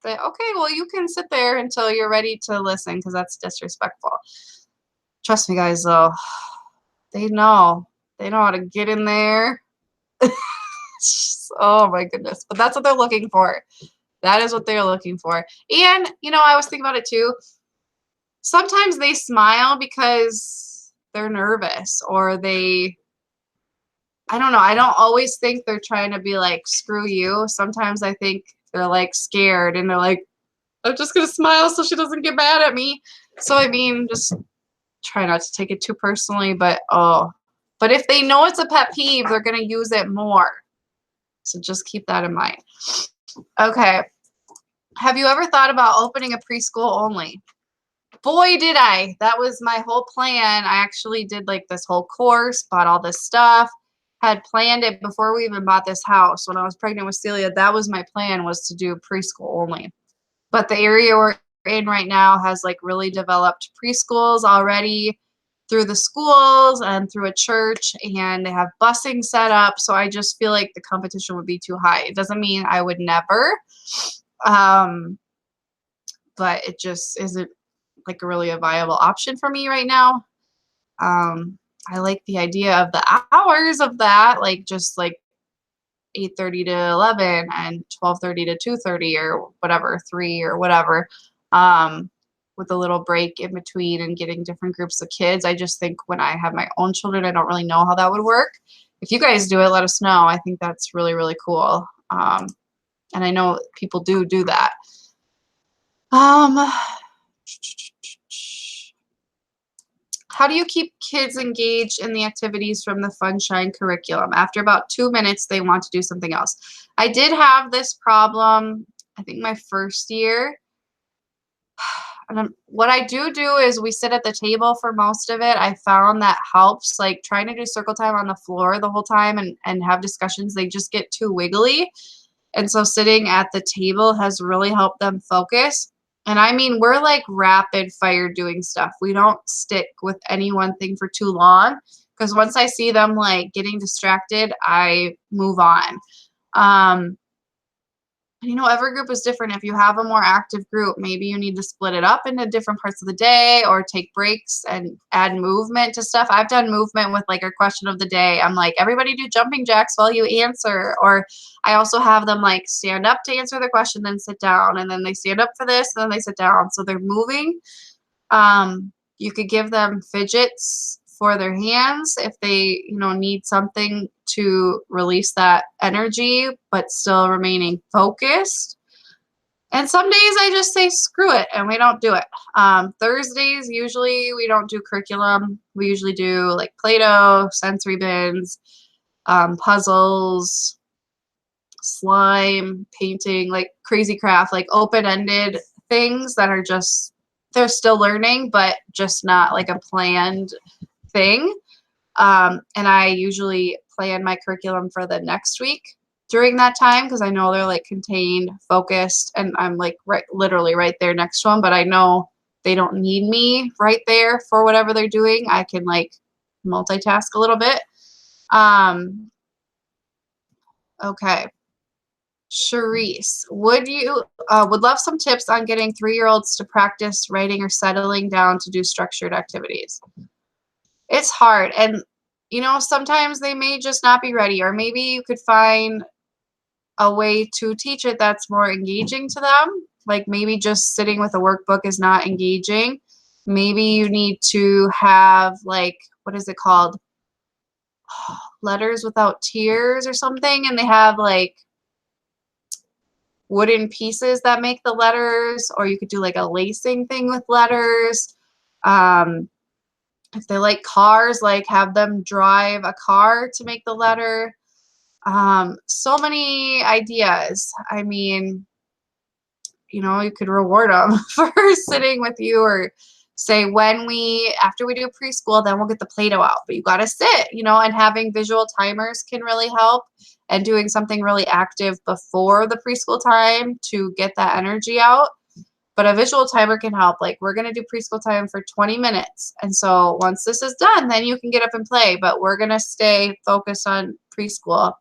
Say, okay, well, you can sit there until you're ready to listen, because that's disrespectful. Trust me, guys, though. They know how to get in there. Oh, my goodness. But that's what they're looking for. That is what they're looking for. And, you know, I was thinking about it, too. Sometimes they smile because they're nervous, or I don't know. I don't always think they're trying to be like, screw you. Sometimes I think they're like scared, and they're like, I'm just going to smile so she doesn't get mad at me. So, I mean, just try not to take it too personally, but if they know it's a pet peeve, they're going to use it more. So just keep that in mind. Okay. Have you ever thought about opening a preschool only? Boy, did I. That was my whole plan. I actually did like this whole course, bought all this stuff, had planned it before we even bought this house. When I was pregnant with Celia, that was my plan, was to do preschool only. But the area we're in right now has like really developed preschools already through the schools and through a church, and they have busing set up. So I just feel like the competition would be too high. It doesn't mean I would never, but it just isn't like really a viable option for me right now. I I like the idea of the hours of that, like just like 8:30 to 11 and 12:30 to 2:30 or whatever, 3 or whatever, with a little break in between and getting different groups of kids. I just think when I have my own children, I don't really know how that would work. If you guys do it, let us know. I think that's really, really cool. And I know people do that. How do you keep kids engaged in the activities from the Funshine curriculum? After about 2 minutes, they want to do something else. I did have this problem, I think my first year. And what I do is we sit at the table for most of it. I found that helps, like trying to do circle time on the floor the whole time and have discussions, they just get too wiggly. And so sitting at the table has really helped them focus. And I mean, we're like rapid fire doing stuff. We don't stick with any one thing for too long because once I see them like getting distracted, I move on. You know, every group is different. If you have a more active group, maybe you need to split it up into different parts of the day or take breaks and add movement to stuff. I've done movement with like our question of the day. I'm like, everybody do jumping jacks while you answer. Or I also have them like stand up to answer the question, then sit down, and then they stand up for this, and then they sit down. So they're moving. You could give them fidgets for their hands if they, you know, need something to release that energy, but still remaining focused. And some days I just say, screw it, and we don't do it. Thursdays, usually we don't do curriculum. We usually do like Play-Doh, sensory bins, puzzles, slime, painting, like crazy craft, like open-ended things that are just, they're still learning, but just not like a planned thing. And I usually plan my curriculum for the next week during that time because I know they're like contained, focused, and I'm like literally right there next to them, but I know they don't need me right there for whatever they're doing. I can like multitask a little bit. Okay. Charisse, would love some tips on getting 3-year-olds to practice writing or settling down to do structured activities. It's hard, and you know, sometimes they may just not be ready, or maybe you could find a way to teach it that's more engaging to them. Like maybe just sitting with a workbook is not engaging. Maybe you need to have like, what is it called? Letters without tears or something, and they have like wooden pieces that make the letters, or you could do like a lacing thing with letters. If they like cars, like have them drive a car to make the letter. So many ideas. I mean, you know, you could reward them for sitting with you, or say after we do preschool, then we'll get the Play-Doh out, but you got to sit, you know, and having visual timers can really help, and doing something really active before the preschool time to get that energy out. But a visual timer can help. Like we're going to do preschool time for 20 minutes. And so once this is done, then you can get up and play, but we're going to stay focused on preschool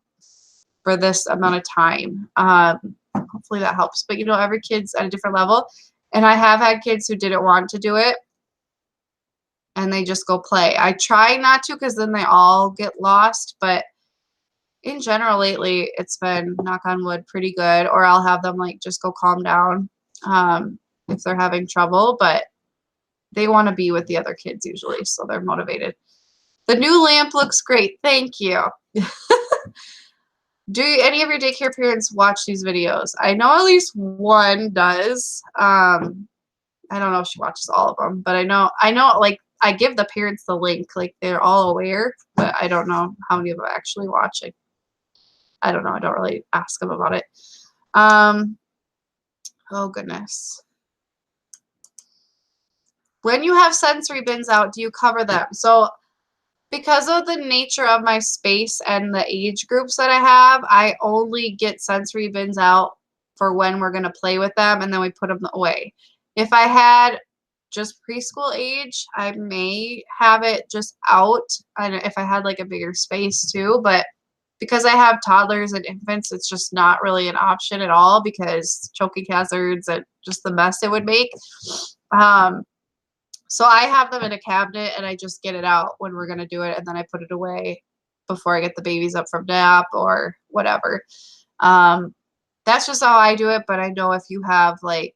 for this amount of time. Hopefully that helps. But you know, every kid's at a different level. And I have had kids who didn't want to do it and they just go play. I try not to because then they all get lost. But in general, lately, it's been, knock on wood, pretty good. Or I'll have them like just go calm down if they're having trouble. But they want to be with the other kids usually, so they're motivated. The new lamp looks great. Thank you. Do any of your daycare parents watch these videos? I know at least one does. I don't know if she watches all of them, but I know like I give the parents the link, like they're all aware, but I don't know how many of them actually watch it. I don't know. I don't really ask them about it. Oh goodness. When you have sensory bins out, do you cover them? So because of the nature of my space and the age groups that I have, I only get sensory bins out for when we're going to play with them, and then we put them away. If I had just preschool age, I may have it just out, and if I had like a bigger space too, but because I have toddlers and infants, it's just not really an option at all because choking hazards and just the mess it would make. So I have them in a cabinet and I just get it out when we're going to do it. And then I put it away before I get the babies up from nap or whatever. That's just how I do it. But I know if you have like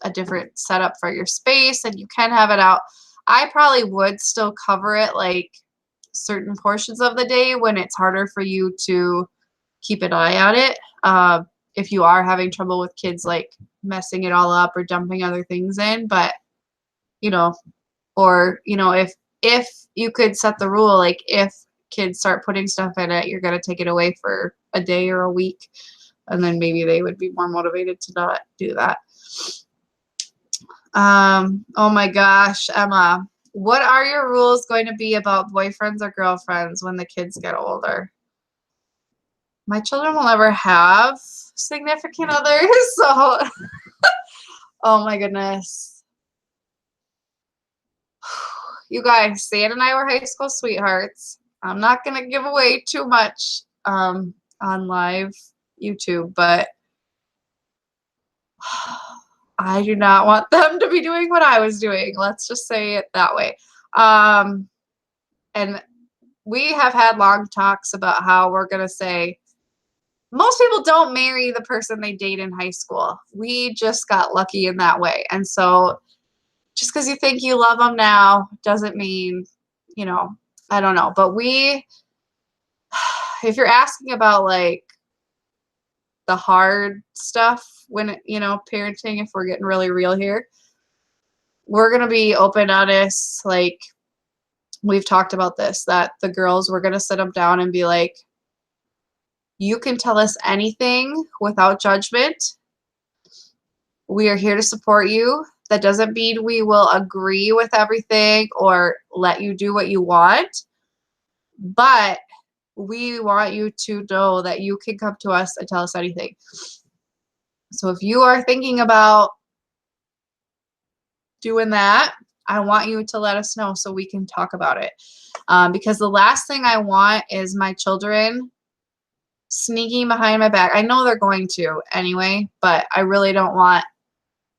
a different setup for your space and you can have it out, I probably would still cover it like certain portions of the day when it's harder for you to keep an eye on it. If you are having trouble with kids like messing it all up or dumping other things in, but you know, or if you could set the rule, like if kids start putting stuff in it, you're going to take it away for a day or a week, and then maybe they would be more motivated to not do that. Oh my gosh, Emma, what are your rules going to be about boyfriends or girlfriends when the kids get older? My children will never have significant others, so oh my goodness. You guys, Stan and I were high school sweethearts. I'm not going to give away too much on live YouTube, but I do not want them to be doing what I was doing. Let's just say it that way. And we have had long talks about how we're going to say, most people don't marry the person they date in high school. We just got lucky in that way. And so just because you think you love them now doesn't mean, I don't know. But if you're asking about like the hard stuff when, parenting, if we're getting really real here, we're going to be open, honest. Like we've talked about this, that the girls, we're going to sit them down and be like, you can tell us anything without judgment. We are here to support you. That doesn't mean we will agree with everything or let you do what you want, but we want you to know that you can come to us and tell us anything. So if you are thinking about doing that, I want you to let us know so we can talk about it. Because the last thing I want is my children sneaking behind my back. I know they're going to anyway, but I really don't want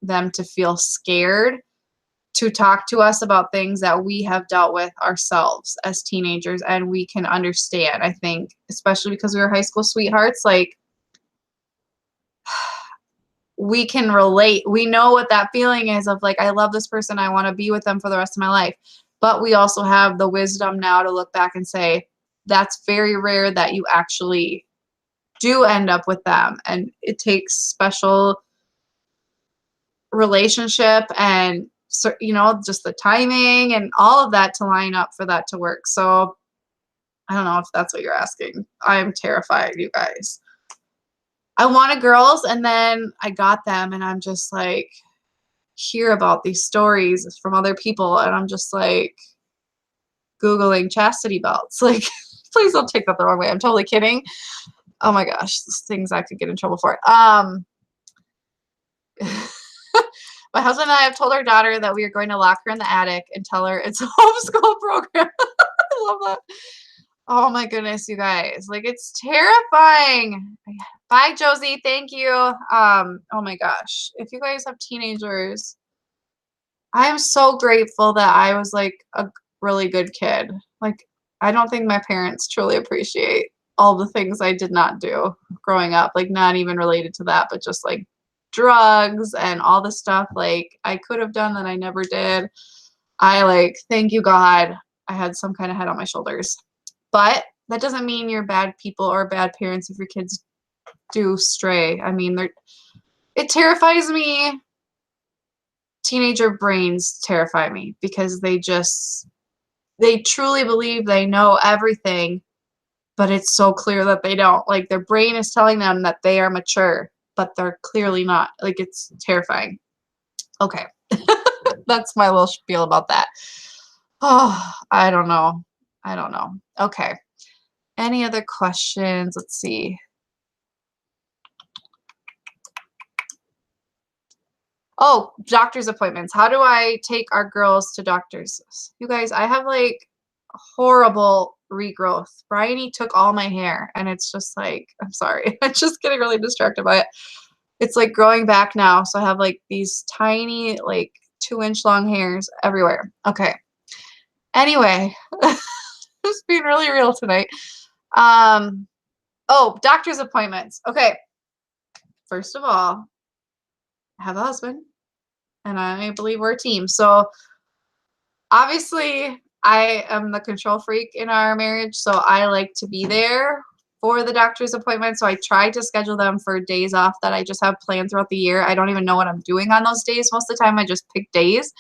them to feel scared to talk to us about things that we have dealt with ourselves as teenagers and we can understand. I think, especially because we were high school sweethearts, like we can relate. We know what that feeling is of like, I love this person, I want to be with them for the rest of my life. But we also have the wisdom now to look back and say, that's very rare that you actually do end up with them. And it takes special relationship and just the timing and all of that to line up for that to work. So I don't know if that's what you're asking. I'm terrified, you guys. I wanted girls and then I got them and I'm just like, hear about these stories from other people and I'm just like Googling chastity belts. Like, please don't take that the wrong way. I'm totally kidding. Oh my gosh, things I could get in trouble for. My husband and I have told our daughter that we are going to lock her in the attic and tell her it's a homeschool program. I love that. Oh my goodness, you guys. Like, it's terrifying. Bye, Josie. Thank you. Oh my gosh. If you guys have teenagers, I am so grateful that I was like a really good kid. Like, I don't think my parents truly appreciate all the things I did not do growing up. Like, not even related to that, but just like drugs and all the stuff like I could have done that I never did. Thank you God I had some kind of head on my shoulders. But that doesn't mean you're bad people or bad parents if your kids do stray. I mean, it terrifies me. Teenager brains terrify me because they truly believe they know everything, but it's so clear that they don't. Like, their brain is telling them that they are mature, but they're clearly not. Like, it's terrifying. Okay. That's my little spiel about that. Oh, I don't know. Okay. Any other questions? Let's see. Oh, doctor's appointments. How do I take our girls to doctors? You guys, I have like horrible regrowth. Bryony took all my hair and it's just like, I'm sorry. I'm just getting really distracted by it. It's like growing back now. So I have like these tiny like 2-inch long hairs everywhere. Okay. Anyway, just being really real tonight. Oh, doctor's appointments. Okay. First of all, I have a husband, and I believe we're a team. So obviously, I am the control freak in our marriage, so I like to be there for the doctor's appointment. So I try to schedule them for days off that I just have planned throughout the year. I don't even know what I'm doing on those days. Most of the time, I just pick days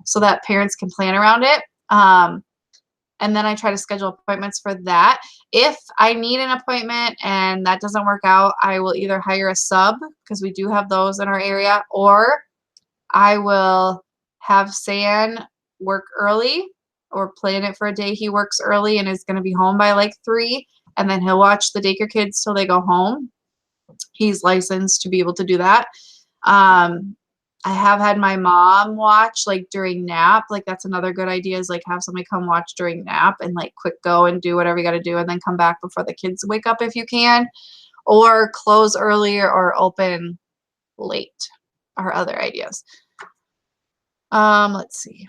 so that parents can plan around it. And then I try to schedule appointments for that. If I need an appointment and that doesn't work out, I will either hire a sub, because we do have those in our area, or I will have San work early, or plan it for a day he works early and is going to be home by like 3, and then he'll watch the daycare kids till they go home. He's licensed to be able to do that. I have had my mom watch like during nap. Like that's another good idea, is like have somebody come watch during nap and like quick go and do whatever you got to do and then come back before the kids wake up if you can, or close earlier or open late are other ideas. Let's see.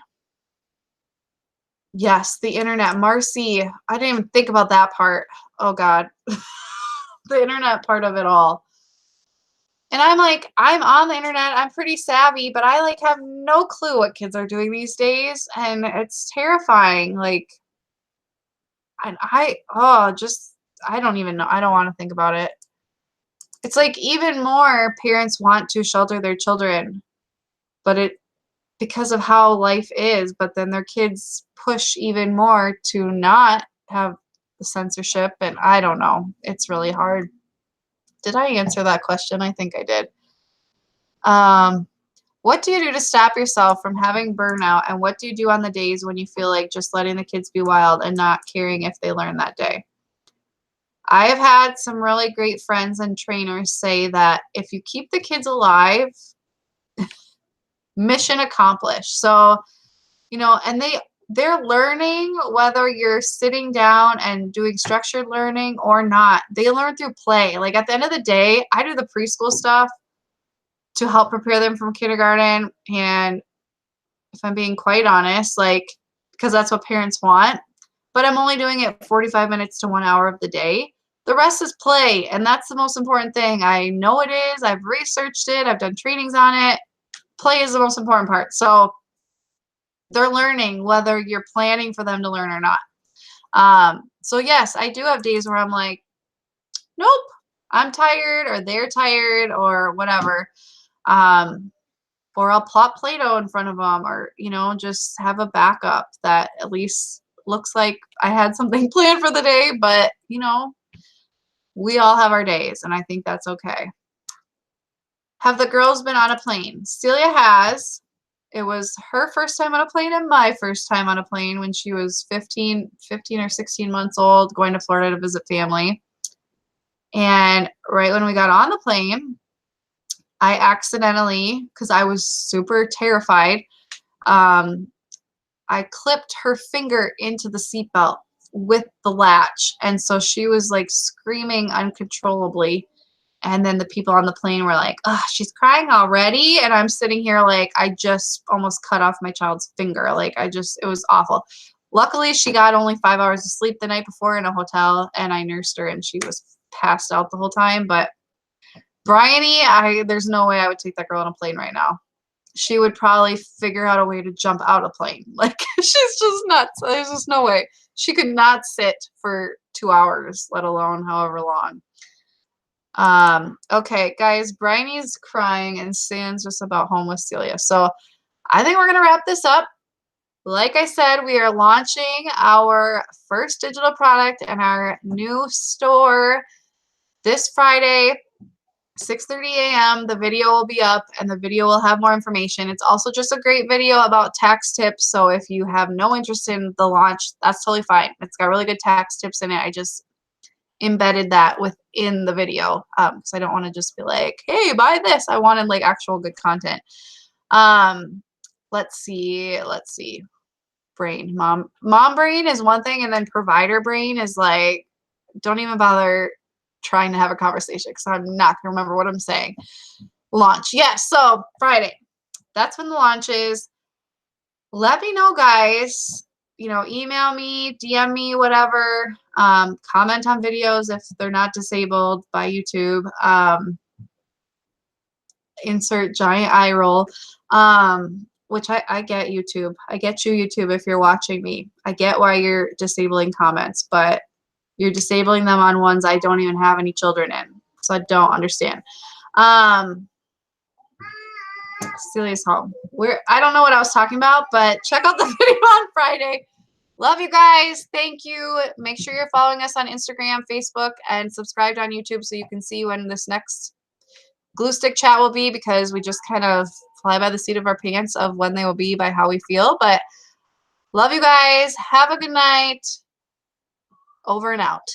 Yes, the internet. Marcy, I didn't even think about that part. Oh God. The internet part of it all. And I'm like, I'm on the internet. I'm pretty savvy, but I like have no clue what kids are doing these days. And it's terrifying. Like, and I don't even know. I don't want to think about it. It's like even more parents want to shelter their children, but because of how life is, but then their kids push even more to not have the censorship. And I don't know. It's really hard. Did I answer that question? I think I did. What do you do to stop yourself from having burnout? And what do you do on the days when you feel like just letting the kids be wild and not caring if they learn that day? I have had some really great friends and trainers say that if you keep the kids alive, mission accomplished. So, and they're learning whether you're sitting down and doing structured learning or not. They learn through play. Like at the end of the day, I do the preschool stuff to help prepare them from kindergarten. And if I'm being quite honest, like, because that's what parents want, but I'm only doing it 45 minutes to 1 hour of the day. The rest is play. And that's the most important thing. I know it is. I've researched it. I've done trainings on it. Play is the most important part. So they're learning whether you're planning for them to learn or not. So yes, I do have days where I'm like, nope, I'm tired, or they're tired, or whatever. Or I'll plop Play-Doh in front of them, or, just have a backup that at least looks like I had something planned for the day, but, we all have our days, and I think that's okay. Have the girls been on a plane? Celia has. It was her first time on a plane and my first time on a plane when she was 15 or 16 months old, going to Florida to visit family. And right when we got on the plane, I accidentally, because I was super terrified, I clipped her finger into the seatbelt with the latch. And so she was like screaming uncontrollably. And then the people on the plane were like, oh, she's crying already. And I'm sitting here like, I just almost cut off my child's finger. Like, it was awful. Luckily, she got only 5 hours of sleep the night before in a hotel, and I nursed her, and she was passed out the whole time. But Bryony, there's no way I would take that girl on a plane right now. She would probably figure out a way to jump out of a plane. Like, she's just nuts. There's just no way. She could not sit for 2 hours, let alone however long. Okay, guys, Bryony's crying and Sam's just about home with Celia. So I think we're going to wrap this up. Like I said, we are launching our first digital product in our new store this Friday, 6:30 a.m. The video will be up, and the video will have more information. It's also just a great video about tax tips. So if you have no interest in the launch, that's totally fine. It's got really good tax tips in it. I just embedded that within the video because I don't want to just be like, hey, buy this. I wanted like actual good content. Let's see. Brain. Mom brain is one thing, and then provider brain is like, don't even bother trying to have a conversation because I'm not going to remember what I'm saying. Launch. Yes. So Friday. That's when the launch is. let me know, guys. You know, email me, DM me, whatever. Comment on videos if they're not disabled by YouTube. Insert giant eye roll. Which I get YouTube. I get you, YouTube, if you're watching me. I get why you're disabling comments, but you're disabling them on ones I don't even have any children in. So I don't understand. Celia's home. I don't know what I was talking about, but check out the video on Friday. Love you guys. Thank you. Make sure you're following us on Instagram, Facebook, and subscribed on YouTube so you can see when this next Gluestick chat will be, because we just kind of fly by the seat of our pants of when they will be by how we feel. But love you guys. Have a good night. Over and out.